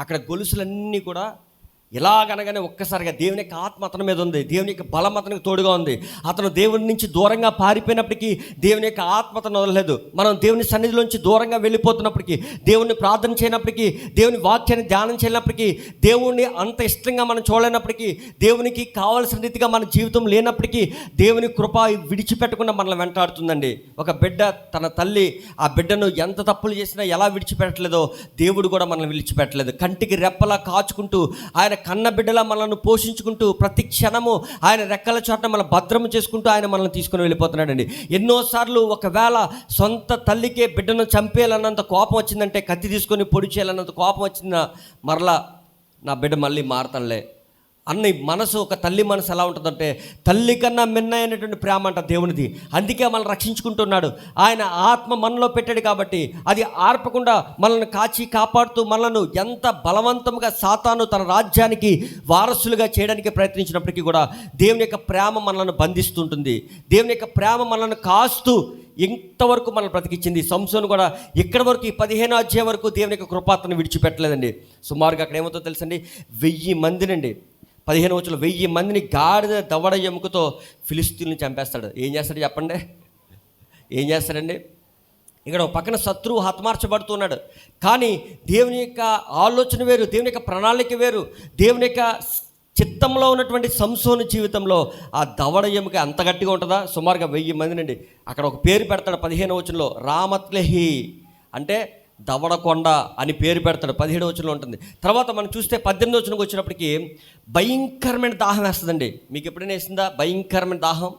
అక్కడ గొలుసులన్నీ కూడా ఇలాగనగానే ఒక్కసారిగా దేవుని యొక్క ఆత్మ అతని మీద ఉంది, దేవుని యొక్క బలం అతనికి తోడుగా ఉంది. అతను దేవుని నుంచి దూరంగా పారిపోయినప్పటికీ దేవుని యొక్క ఆత్మ అతను వదలలేదు. మనం దేవుని సన్నిధిలోంచి దూరంగా వెళ్ళిపోతున్నప్పటికీ, దేవుణ్ణి ప్రార్థన చేయనప్పటికీ, దేవుని వాక్యాన్ని ధ్యానం చేయనప్పటికీ, దేవుణ్ణి అంత ఇష్టంగా మనం చూడలేనప్పటికీ, దేవునికి కావాల్సిన రీతిగా మన జీవితం లేనప్పటికీ దేవుని కృప విడిచిపెట్టకుండా మనల్ని వెంటాడుతుందండి. ఒక బిడ్డ తన తల్లి ఆ బిడ్డను ఎంత తప్పులు చేసినా ఎలా విడిచిపెట్టలేదో దేవుడు కూడా మనల్ని విడిచిపెట్టలేదు. కంటికి రెప్పలా కాచుకుంటూ, ఆయన కన్న బిడ్డలా మనల్ని పోషించుకుంటూ, ప్రతి క్షణము ఆయన రెక్కల చోట మనం భద్రము చేసుకుంటూ ఆయన మనల్ని తీసుకుని వెళ్ళిపోతున్నాడండి. ఎన్నోసార్లు ఒకవేళ సొంత తల్లికే బిడ్డను చంపేయాలన్నంత కోపం వచ్చిందంటే, కత్తి తీసుకొని పొడి చేయాలన్నంత కోపం వచ్చిందా, మరలా నా బిడ్డ మళ్ళీ మారతానులే అన్న మనసు, ఒక తల్లి మనసు ఎలా ఉంటుందంటే, తల్లి కన్నా మిన్నైనటువంటి ప్రేమ అంట దేవునిది. అందుకే మనల్ని రక్షించుకుంటున్నాడు. ఆయన ఆత్మ మనలో పెట్టాడు కాబట్టి అది ఆర్పకుండా మనల్ని కాచి కాపాడుతూ మనల్ని ఎంత బలవంతంగా సాతాను తన రాజ్యానికి వారసులుగా చేయడానికి ప్రయత్నించినప్పటికీ కూడా దేవుని యొక్క ప్రేమ మనల్ని బంధిస్తుంటుంది. దేవుని యొక్క ప్రేమ మనల్ని కాస్తూ ఇంతవరకు మనల్ని బ్రతికించింది. సంసోను కూడా ఇక్కడి వరకు, ఈ 15వ అధ్యాయం వరకు దేవుని యొక్క కృపాత్మను విడిచిపెట్టలేదండి. సుమారుగా అక్కడ ఏమవుతుందో తెలుసండి, 1000 మందినండి. 15వ వచనంలో 1000 మందిని గాడిద దవడ ఎముకతో ఫిలిస్తీన్లను చంపేస్తాడు. ఏం చేస్తాడు చెప్పండి, ఏం చేస్తాడండి? ఇక్కడ ఒక పక్కన శత్రువు హతమార్చబడుతున్నాడు, కానీ దేవుని యొక్క ఆలోచన వేరు, దేవుని యొక్క ప్రణాళిక వేరు. దేవుని యొక్క చిత్తంలో ఉన్నటువంటి సంసోను జీవితంలో ఆ దవడ ఎముక అంత గట్టిగా ఉంటుందా? సుమారుగా 1000 మందినండి. అక్కడ ఒక పేరు పెడతాడు 15వ వచనంలో, రామత్లెహి అంటే దవడకొండ అని పేరు పెడతాడు. 17వ వచనంలో ఉంటుంది. తర్వాత మనం చూస్తే 18వ వచనంకి వచ్చినప్పటికీ భయంకరమైన దాహం వేస్తుందండి. మీకు ఎప్పుడైనా వేసిందా భయంకరమైన దాహం?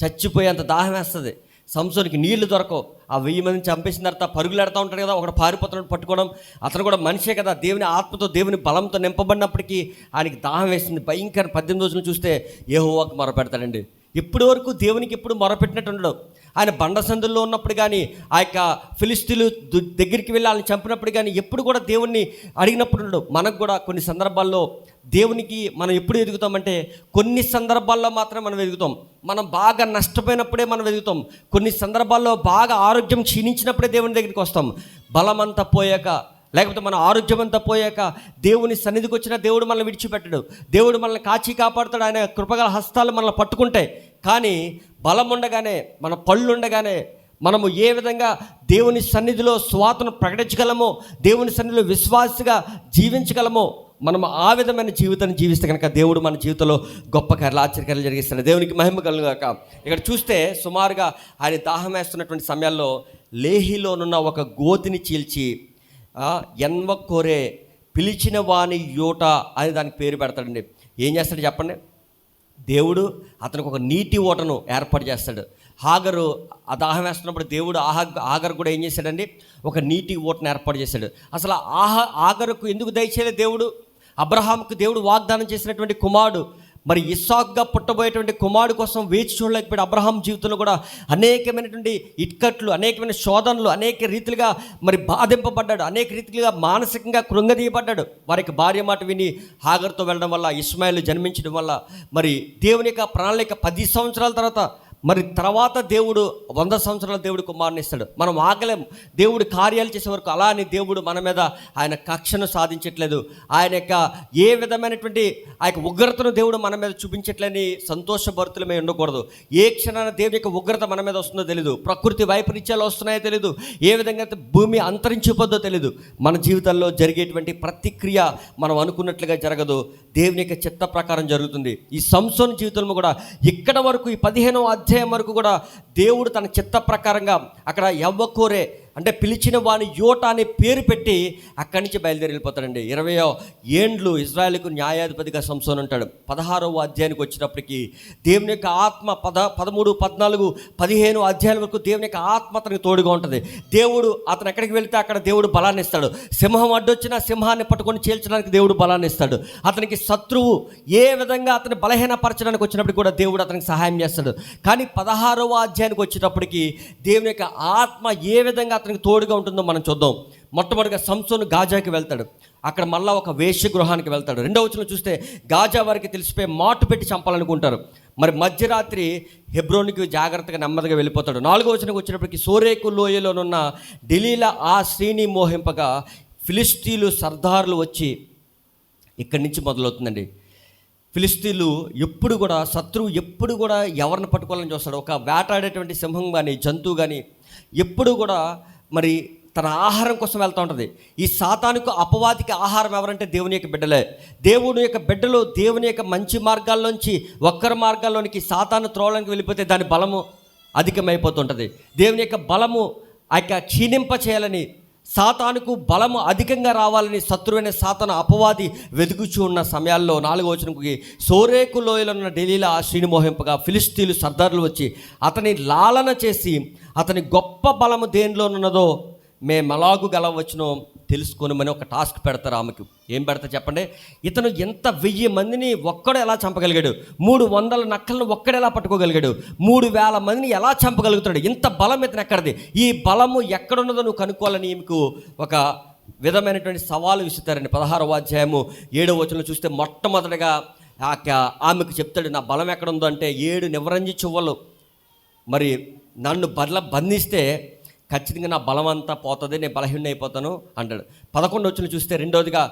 చచ్చిపోయేంత దాహం వేస్తుంది. సంసోనికి నీళ్లు దొరకవు. ఆ 1000 మందిని చంపేసిన తర్వాత పరుగులు ఎడతా ఉంటాడు కదా, ఒకడు పారిపోతున్నాడు పట్టుకోవడం. అతను కూడా మనిషే కదా, దేవుని ఆత్మతో దేవుని బలంతో నింపబడినప్పటికీ ఆయనకి దాహం వేసింది భయంకర. 18వ వచనం చూస్తే యెహోవాకు మొరపెడతాడండి. ఇప్పటి వరకు దేవునికి ఎప్పుడు మొరపెట్టినట్టు ఉండడు. ఆయన బండ సందుల్లో ఉన్నప్పుడు కానీ, ఆ యొక్క ఫిలిస్తీన్లు దగ్గరికి వెళ్ళి వాళ్ళని చంపినప్పుడు కానీ ఎప్పుడు కూడా దేవుణ్ణి అడిగినప్పుడు ఉండడు. మనకు కూడా కొన్ని సందర్భాల్లో దేవునికి మనం ఎప్పుడు ఎదుగుతామంటే కొన్ని సందర్భాల్లో మాత్రమే మనం ఎదుగుతాం. మనం బాగా నష్టపోయినప్పుడే మనం ఎదుగుతాం. కొన్ని సందర్భాల్లో బాగా ఆరోగ్యం క్షీణించినప్పుడే దేవుని దగ్గరికి వస్తాం. బలమంతా పోయాక, లేకపోతే మన ఆరోగ్యం అంతా పోయాక దేవుని సన్నిధికి వచ్చిన దేవుడు మనల్ని విడిచిపెట్టడు. దేవుడు మనల్ని కాచి కాపాడుతాడు. ఆయన కృపగల హస్తాలు మనల్ని పట్టుకుంటాయి. కానీ బలం ఉండగానే, మన పళ్ళు ఉండగానే మనము ఏ విధంగా దేవుని సన్నిధిలో స్వాతను ప్రకటించగలమో, దేవుని సన్నిధిలో విశ్వాసగా జీవించగలమో, మనం ఆ విధమైన జీవితాన్ని జీవిస్తే కనుక దేవుడు మన జీవితంలో గొప్ప కార్యాలు, ఆశ్చర్యకార్యాలు జరిగిస్తాడు. దేవునికి మహిమ కలుగాక. ఇక్కడ చూస్తే సుమారుగా ఆయన దాహం వేస్తున్నటువంటి సమయాల్లో లేహిలోనున్న ఒక గోతిని చీల్చి ఎన్వకోరే పిలిచిన వాని యోట అని దానికి పేరు పెడతాడండి. ఏం చేస్తాడు చెప్పండి? దేవుడు అతనికి ఒక నీటి ఓటను ఏర్పాటు చేస్తాడు. హాగరు ఆ దాహం వేస్తున్నప్పుడు దేవుడు ఆగరు కూడా ఏం చేశాడండి? ఒక నీటి ఓటను ఏర్పాటు చేశాడు. అసలు ఆగరుకు ఎందుకు దయచేయలేదు దేవుడు? అబ్రహాంకు దేవుడు వాగ్దానం చేసినటువంటి కుమారుడు, మరి ఇస్సాకుగా పుట్టబోయేటువంటి కుమారుడు కోసం వేచి చూడలేకపోయాడు. అబ్రహాం జీవితంలో కూడా అనేకమైనటువంటి ఇక్కట్లు, అనేకమైన శోధనలు, అనేక రీతిలుగా మరి బాధింపబడ్డాడు, అనేక రీతిలుగా మానసికంగా కృంగదీయబడ్డాడు. వారికి భార్య మాట విని హాగరుతో వెళ్ళడం వల్ల, ఇష్మాయేలు జన్మించడం వల్ల మరి దేవుని యొక్క ప్రణాళిక 10 సంవత్సరాల తర్వాత దేవుడు 100 సంవత్సరాల దేవుడు కుమారుని ఇస్తాడు. మనం ఆగలేం దేవుడు కార్యాలు చేసే వరకు. అలా అని దేవుడు మన మీద ఆయన కక్షను సాధించట్లేదు. ఆయన యొక్క ఏ విధమైనటువంటి ఆ యొక్క ఉగ్రతను దేవుడు మన మీద చూపించట్లేని సంతోషభరితులమే ఉండకూడదు. ఏ క్షణాన దేవుని యొక్క ఉగ్రత మన మీద వస్తుందో తెలియదు. ప్రకృతి వైపరీత్యాలు వస్తున్నాయో తెలియదు. ఏ విధంగా భూమి అంతరించిపోద్దో తెలియదు. మన జీవితాల్లో జరిగేటువంటి ప్రతిక్రియ మనం అనుకున్నట్లుగా జరగదు. దేవుని యొక్క చిత్త ప్రకారం జరుగుతుంది. ఈ సంసోను జీవితంలో కూడా ఇక్కడ వరకు, ఈ 15వ అధ్యాయం వరకు కూడా దేవుడు తన చిత్త ప్రకారంగా అక్కడ యవ్వకోరే అంటే పిలిచిన వాని యోట అనే పేరు పెట్టి అక్కడి నుంచి బయలుదేరి వెళ్ళిపోతాడండి. 20 ఏండ్లు ఇజ్రాయేలుకు న్యాయాధిపతిగా సంసోను ఉంటాడు. 16వ అధ్యాయానికి వచ్చినప్పటికీ దేవుని యొక్క ఆత్మ 13, 14, 15 అధ్యాయాల వరకు దేవుని యొక్క ఆత్మ అతనికి తోడుగా ఉంటుంది. దేవుడు అతను ఎక్కడికి వెళితే అక్కడ దేవుడు బలాన్ని ఇస్తాడు. సింహం అడ్డొచ్చినా సింహాన్ని పట్టుకొని చీల్చడానికి దేవుడు బలాన్ని ఇస్తాడు. అతనికి శత్రువు ఏ విధంగా అతని బలహీనపరచడానికి వచ్చినప్పుడు కూడా దేవుడు అతనికి సహాయం చేస్తాడు. కానీ 16వ అధ్యాయానికి వచ్చేటప్పటికి దేవుని యొక్క ఆత్మ ఏ విధంగా అతనికి తోడుగా ఉంటుందో మనం చూద్దాం. మొట్టమొదటిగా సంసోను గాజాకి వెళ్తాడు. అక్కడ మళ్ళీ ఒక వేశ్య గృహానికి వెళ్తాడు. 2వ వచనంలో చూస్తే గాజా వారికి తెలిసిపోయి మాటు పెట్టి చంపాలనుకుంటారు. మరి మధ్యరాత్రి హెబ్రోనికి జాగ్రత్తగా నెమ్మదిగా వెళ్ళిపోతాడు. 4వ వచనంకి వచ్చినప్పటికీ సోరేకు లోయలోనున్న డెలీలా ఆ స్త్రీని మోహింపగా ఫిలిస్తీన్లు సర్దారులు వచ్చి ఇక్కడి నుంచి మొదలవుతుందండి. ఫిలిస్తీన్లు ఎప్పుడు కూడా, శత్రువు ఎప్పుడు కూడా ఎవరిని పట్టుకోవాలని చూస్తాడు. ఒక వేటాడేటువంటి సింహం కానీ, జంతువు కానీ ఎప్పుడు కూడా మరి తన ఆహారం కోసం వెళ్తూ ఉంటుంది. ఈ సాతానుకు, అపవాదికి ఆహారం ఎవరంటే దేవుని యొక్క బిడ్డలే. దేవుని యొక్క బిడ్డలు దేవుని యొక్క మంచి మార్గాల్లోంచి వక్ర మార్గాల్లోనికి సాతాను త్రోవడానికి వెళ్ళిపోతే దాని బలము అధికమైపోతుంటుంది. దేవుని యొక్క బలము ఆ యొక్క క్షీణింప చేయాలని, సాతానుకు బలము అధికంగా రావాలని శత్రువైన సాతాను అపవాది వెతుకుచూ ఉన్న సమయాల్లో 4వ వచనంకి సోరేకు లోయలో ఉన్న డెలీలా స్త్రీని మోహింపగా ఫిలిస్తీన్లు సర్దారులు వచ్చి అతని లాలన చేసి అతని గొప్ప బలము దేనిలోనున్నదో మేము అలాగు గెలవచ్చునో తెలుసుకోనమని ఒక టాస్క్ పెడతారు ఆమెకు. ఏం పెడతారు చెప్పండి? ఇతను ఎంత 1000 మందిని ఒక్కడు ఎలా చంపగలిగాడు? 300 నక్కలను ఒక్కడు ఎలా పట్టుకోగలిగాడు? 3000 మందిని ఎలా చంపగలుగుతాడు? ఇంత బలం ఇతను ఎక్కడిది? ఈ బలము ఎక్కడున్నదో నువ్వు కనుక్కోవాలని ఈమెకు ఒక విధమైనటువంటి సవాలు విసురుతారండి. 16వ అధ్యాయము 7వ వచనంలో చూస్తే మొట్టమొదటిగా ఆమెకు చెప్తాడు, నా బలం ఎక్కడుందో అంటే 7 నివరంజి చువ్వలు మరి నన్ను బంధిస్తే ఖచ్చితంగా నా బలం అంతా పోతుంది, నేను బలహీన అయిపోతాను అంటాడు. 11వ వచనం చూస్తే రెండవదిగా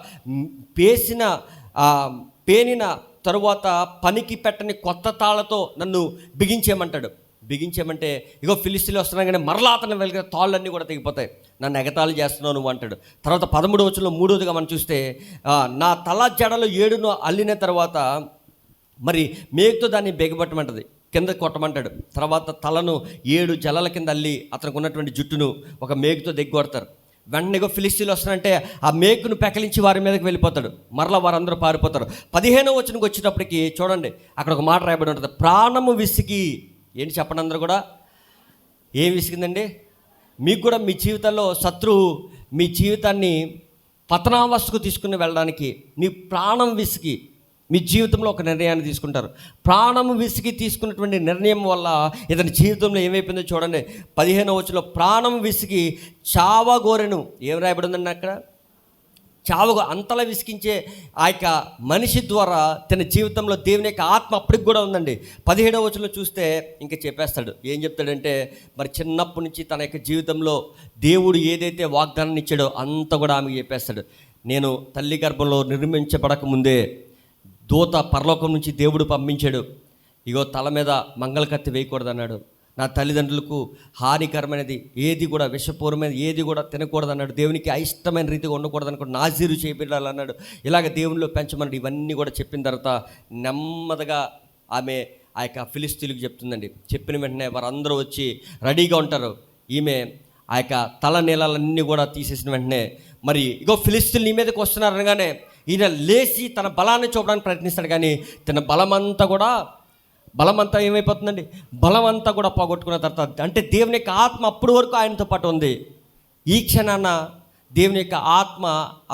పేనిన తరువాత పనికి పెట్టని కొత్త తాళ్లతో నన్ను బిగించేయమంటాడు. బిగించేయమంటే ఇగో ఫిలిస్తీన్లు వస్తున్నాయి కానీ మరలా అతను వెలిగిన తాళ్ళన్నీ కూడా తెగిపోతాయి, నన్ను ఎగతాళి చేస్తున్నావు నువ్వు అంటాడు. తర్వాత 13వ వచనంలో 3వదిగా మనం చూస్తే నా తల జడలు 7 అల్లిన తర్వాత మరి మేకుతో దాన్ని బిగబట్టమంటది, కింద కొట్టమంటాడు. తర్వాత తలను 7 జలల కింద అల్లి అతనికి ఉన్నటువంటి జుట్టును ఒక మేకుతో దిగ్గొడతారు. వెంటనే ఫిలిస్తీన్లు వస్తారంటే ఆ మేకును పెకలించి వారి మీదకి వెళ్ళిపోతాడు. మరలా వారందరూ పారిపోతారు. 15వ వచనంకి వచ్చేటప్పటికి చూడండి, అక్కడ ఒక మాట రాయబడి ఉంటుంది, ప్రాణము విసిగి. ఏంటి చెప్పండి అందరూ కూడా? ఏం విసిగిందండి? మీకు కూడా మీ జీవితంలో శత్రువు మీ జీవితాన్ని పతనావస్థకు తీసుకుని వెళ్ళడానికి నీ ప్రాణం విసిగి మీ జీవితంలో ఒక నిర్ణయాన్ని తీసుకుంటారు. ప్రాణం విసిగి తీసుకున్నటువంటి నిర్ణయం వల్ల ఇతని జీవితంలో ఏమైపోయిందో చూడండి. 15వ వచనంలో ప్రాణం విసిగి చావగోరెను. ఏం రాయబడిందండి అక్కడ? చావగో. అంతలా విసిగించే ఆ యొక్క మనిషి ద్వారా తన జీవితంలో దేవుని యొక్క ఆత్మ అప్పటికి కూడా ఉందండి. 17వ వచనంలో చూస్తే ఇంకా చెప్పేస్తాడు. ఏం చెప్తాడంటే, మరి చిన్నప్పటి నుంచి తన యొక్క జీవితంలో దేవుడు ఏదైతే వాగ్దానాన్ని ఇచ్చాడో అంత కూడా ఆమెకు చెప్పేస్తాడు. నేను తల్లి గర్భంలో నిర్మించబడక ముందే దూత పరలోకం నుంచి దేవుడు పంపించాడు. ఇగో తల మీద మంగళకత్తి వేయకూడదు అన్నాడు. నా తల్లిదండ్రులకు హానికరమైనది ఏది కూడా, విషపూర్వమైనది ఏది కూడా తినకూడదు అన్నాడు. దేవునికి అయిష్టమైన రీతిగా ఉండకూడదు అనుకో, నాజీరు చేయబడాలన్నాడు. ఇలాగ దేవునిలో పెంచమన్నాడు. ఇవన్నీ కూడా చెప్పిన తర్వాత నెమ్మదిగా ఆమె ఆ యొక్క ఫిలిస్తీన్లకు చెప్తుందండి. చెప్పిన వెంటనే వారందరూ వచ్చి రెడీగా ఉంటారు. ఈమె ఆ యొక్క తల నీళ్ళన్నీ కూడా తీసేసిన వెంటనే మరి ఇగో ఫిలిస్తీన్లు నీ మీదకి వస్తున్నారు అనగానే ఈయన లేచి తన బలాన్ని చూపడానికి ప్రయత్నిస్తాడు. కానీ తన బలమంతా ఏమైపోతుందండి? బలమంతా కూడా పోగొట్టుకున్న తర్వాత, అంటే దేవుని యొక్క ఆత్మ అప్పటి వరకు ఆయనతో పాటు ఉంది. ఈ క్షణాన దేవుని యొక్క ఆత్మ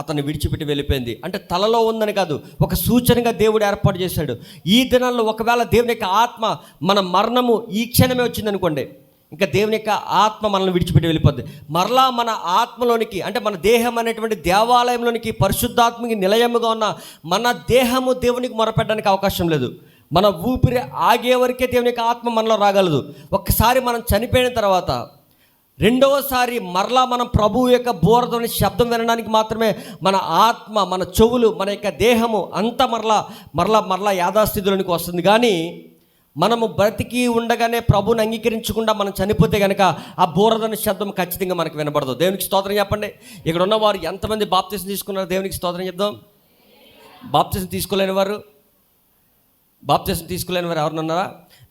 అతన్ని విడిచిపెట్టి వెళ్ళిపోయింది. అంటే తలలో ఉందని కాదు, ఒక సూచనగా దేవుడు ఏర్పాటు చేశాడు. ఈ దినాల్లో ఒకవేళ దేవుని యొక్క ఆత్మ, మన మరణము ఈ క్షణమే వచ్చిందనుకోండి, ఇంకా దేవుని యొక్క ఆత్మ మనల్ని విడిచిపెట్టి వెళ్ళిపోద్ది. మరలా మన ఆత్మలోనికి, అంటే మన దేహం అనేటువంటి దేవాలయంలోనికి, పరిశుద్ధాత్మకి నిలయముగా ఉన్న మన దేహము దేవునికి మొరపెట్టడానికి అవకాశం లేదు. మన ఊపిరి ఆగే వరకే దేవుని యొక్క ఆత్మ మనలో రాగలదు. ఒక్కసారి మనం చనిపోయిన తర్వాత రెండవసారి మరలా మనం ప్రభువు యొక్క బోరతోని శబ్దం వినడానికి మాత్రమే మన ఆత్మ, మన చెవులు, మన యొక్క దేహము అంతా మరలా యాథాస్థితిలోనికి వస్తుంది. కానీ మనము బ్రతికి ఉండగానే ప్రభువుని అంగీకరించకుండా మనం చనిపోతే కనుక ఆ బోరదని శబ్దం ఖచ్చితంగా మనకు వినబడదు. దేవునికి స్తోత్రం చెప్పండి. ఇక్కడ ఉన్నవారు ఎంతమంది బాప్తిసం తీసుకున్నారు? దేవునికి స్తోత్రం చెప్దాం. బాప్తిసం తీసుకోలేని వారు ఎవరున్నారా?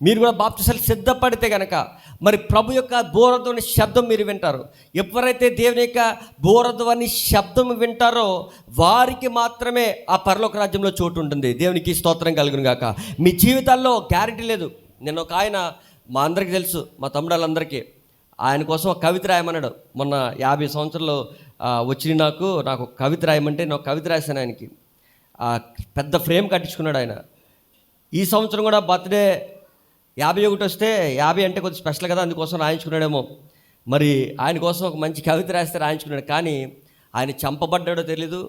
మీరు కూడా బాప్తిసాలు సిద్ధపడితే కనుక మరి ప్రభు యొక్క బోరధ్వని శబ్దం మీరు వింటారు. ఎవరైతే దేవుని యొక్క బోరధ్వని శబ్దం వింటారో వారికి మాత్రమే ఆ పరలోక రాజ్యంలో చోటు ఉంటుంది. దేవునికి స్తోత్రం కలుగును గాక. మీ జీవితాల్లో గ్యారెంటీ లేదు. నేను ఒక ఆయన, మా అందరికీ తెలుసు, మా తమ్ముడాళ్ళందరికీ, ఆయన కోసం ఒక కవిత రాయమన్నాడు. మొన్న 50 సంవత్సరాలు వచ్చి నాకు కవిత రాయమంటే నేను కవిత రాశాను. ఆయనకి పెద్ద ఫ్రేమ్ కట్టించుకున్నాడు ఆయన. ఈ సంవత్సరం కూడా బర్త్డే 51 వస్తే 50 అంటే కొద్దిగా స్పెషల్ కదా, అందుకోసం రాయించుకున్నాడేమో. మరి ఆయన కోసం ఒక మంచి కవిత రాస్తే రాయించుకున్నాడు. కానీ ఆయన చంపబడ్డాడో తెలీదు,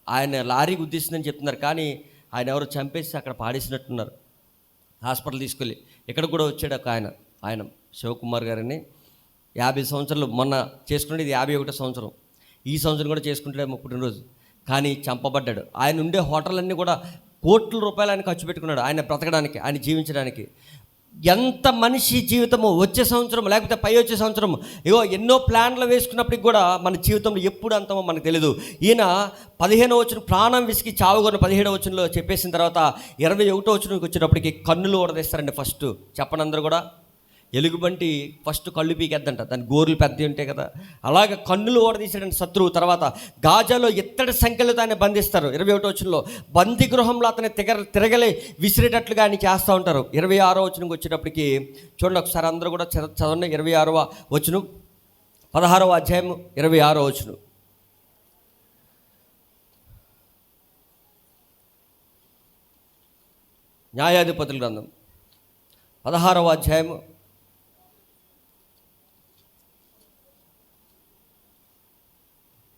ఆయన లారీ గుద్దేసిందని చెప్తున్నారు. కానీ ఆయన ఎవరో చంపేసి అక్కడ పాడేసినట్టున్నారు. హాస్పిటల్ తీసుకెళ్ళి ఇక్కడ కూడా వచ్చాడు ఒక ఆయన శివకుమార్ గారని. 50 సంవత్సరాలు మొన్న చేసుకున్నాడు. ఇది 51వ సంవత్సరం. ఈ సంవత్సరం కూడా చేసుకుంటాడేమో పుట్టినరోజు. కానీ చంపబడ్డాడు. ఆయన ఉండే హోటల్ అన్నీ కూడా కోట్ల రూపాయలు ఆయన ఖర్చు పెట్టుకున్నాడు, ఆయన బ్రతకడానికి, ఆయన జీవించడానికి. ఎంత మనిషి జీవితము వచ్చే సంవత్సరం లేకపోతే పై వచ్చే సంవత్సరం ఎన్నో ప్లాన్లు వేసుకున్నప్పటికి కూడా మన జీవితంలో ఎప్పుడు అంతమో మనకు తెలియదు. ఈయన 15వ వచనం ప్రాణం విసిగి చావుగొని 17వ వచనంలో చెప్పేసిన తర్వాత 21వ వచనంకి వచ్చేటప్పటికి కన్నులు ఓడదీస్తారండి. ఫస్ట్ చెప్పండి అందరూ కూడా, ఎలుగుబంటి ఫస్ట్ కళ్ళు పీకేద్దంట, దాని గోర్లు పెద్దవి ఉంటాయి కదా, అలాగే కన్నులు ఓడదీసాడండి శత్రువు. తర్వాత గాజాలో ఇత్తడి సంఖ్యలతో ఆయన బంధిస్తారు. 21వ వచనంలో బందీ గృహంలో అతని తిరగలే విసిరేటట్లుగా ఆయన చేస్తూ ఉంటారు. 26వ వచనంకి వచ్చేటప్పటికి చూడండి ఒకసారి అందరూ కూడా చదవండి. 26వ వచనం, 16వ అధ్యాయం 26వ వచనం. న్యాయాధిపతుల గ్రంథం 16వ అధ్యాయం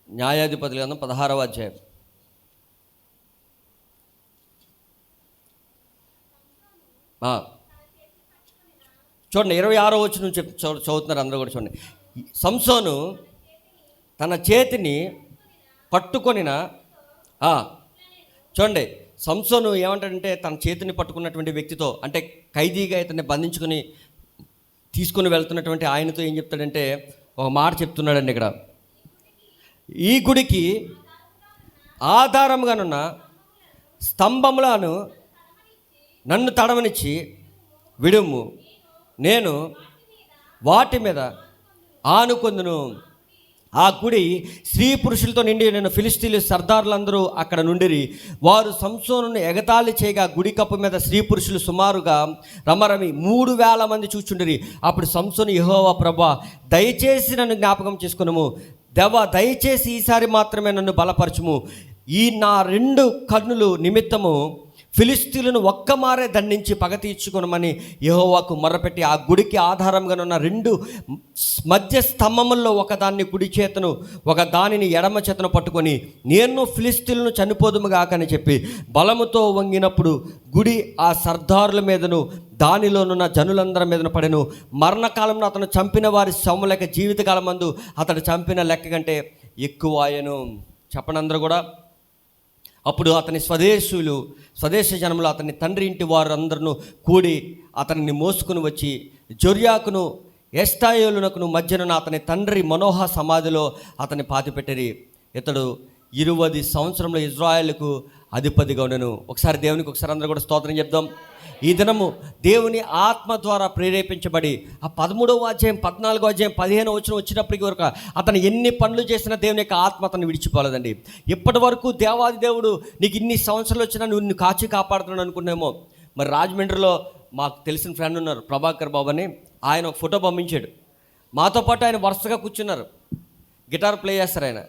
16వ అధ్యాయం. చూడండి 26వ వచనం చదువుతున్నారు అందరూ కూడా చూడండి. సంసోను తన చేతిని పట్టుకొనిన, చూడండి సంసోను ఏమంటాడంటే తన చేతిని పట్టుకున్నటువంటి వ్యక్తితో, అంటే ఖైదీగా ఇతన్ని బంధించుకొని తీసుకొని వెళ్తున్నటువంటి ఆయనతో ఏం చెప్తాడంటే ఒక మాట చెప్తున్నాడండి. ఇక్కడ ఈ గుడికి ఆధారంగానున్న స్తంభములను నన్ను తడవనిచ్చి విడుము, నేను వాటి మీద ఆనుకొందును. ఆ గుడి స్త్రీ పురుషులతో నిండి నేను ఫిలిస్తీన్ల సర్దారులందరూ అక్కడ నుండిరి. వారు సంసోనును ఎగతాళి చేయగా గుడి కప్పు మీద స్త్రీ పురుషులు సుమారుగా రమరమి 3,000 మంది చూచుండిరి. అప్పుడు సంసోను, యెహోవా ప్రభువా, దయచేసి నన్ను జ్ఞాపకం చేసుకునము, దేవా దయచేసి ఈసారి మాత్రమే నన్ను బలపరచుము. ఈ నా 2 కన్నులు నిమిత్తము ఫిలిస్తీన్లను ఒక్కమారే దండించి పగ తీర్చుకొనమని యెహోవాకు మొర్రపెట్టి ఆ గుడికి ఆధారంగా ఉన్న 2 మధ్య స్తంభముల్లో ఒకదాన్ని కుడి చేతను ఒక దానిని ఎడమ చేతను పట్టుకొని నేను ఫిలిస్తీన్లను చనిపోదుముగాకని చెప్పి బలముతో వంగినప్పుడు గుడి ఆ సర్దారుల మీదను దానిలోనున్న జనులందరి మీదను పడెను. మరణకాలంలో అతను చంపిన వారి సొమ్ము లెక్క జీవితకాలం మందు అతడు చంపిన లెక్క కంటే ఎక్కువ ఆయను. చెప్పండి అందరూ కూడా. అప్పుడు అతని స్వదేశ జనములు అతని తండ్రి ఇంటి వారు అందరూ కూడి అతనిని మోసుకుని వచ్చి జొర్యాకును ఎష్టాయోలునకును మధ్యన అతని తండ్రి మనోహ సమాధిలో అతన్ని పాతిపెట్టిరి. ఇతడు 20 సంవత్సరంలో ఇజ్రాయేలుకు అధిపతిగా ఉండెను. ఒకసారి దేవునికి అందరూ కూడా స్తోత్రం చెప్దాం. ఈ దినము దేవుని ఆత్మ ద్వారా ప్రేరేపించబడి ఆ 13వ అధ్యాయం 14వ అధ్యాయం 15వ వచనం వచ్చినప్పటికీ వరకు అతను ఎన్ని పనులు చేసినా దేవుని యొక్క ఆత్మ అతను విడిచిపోలేదండి. ఇప్పటి వరకు దేవాది దేవుడు నీకు ఇన్ని సంవత్సరాలు వచ్చినా నువ్వు కాచి కాపాడుతున్నాడు అనుకున్నామో. మరి రాజమండ్రిలో మాకు తెలిసిన ఫ్రెండ్ ఉన్నారు, ప్రభాకర్ బాబు అని. ఆయన ఒక ఫోటో పంపించాడు. మాతో పాటు ఆయన వరుసగా కూర్చున్నారు, గిటార్ ప్లే చేస్తారు ఆయన.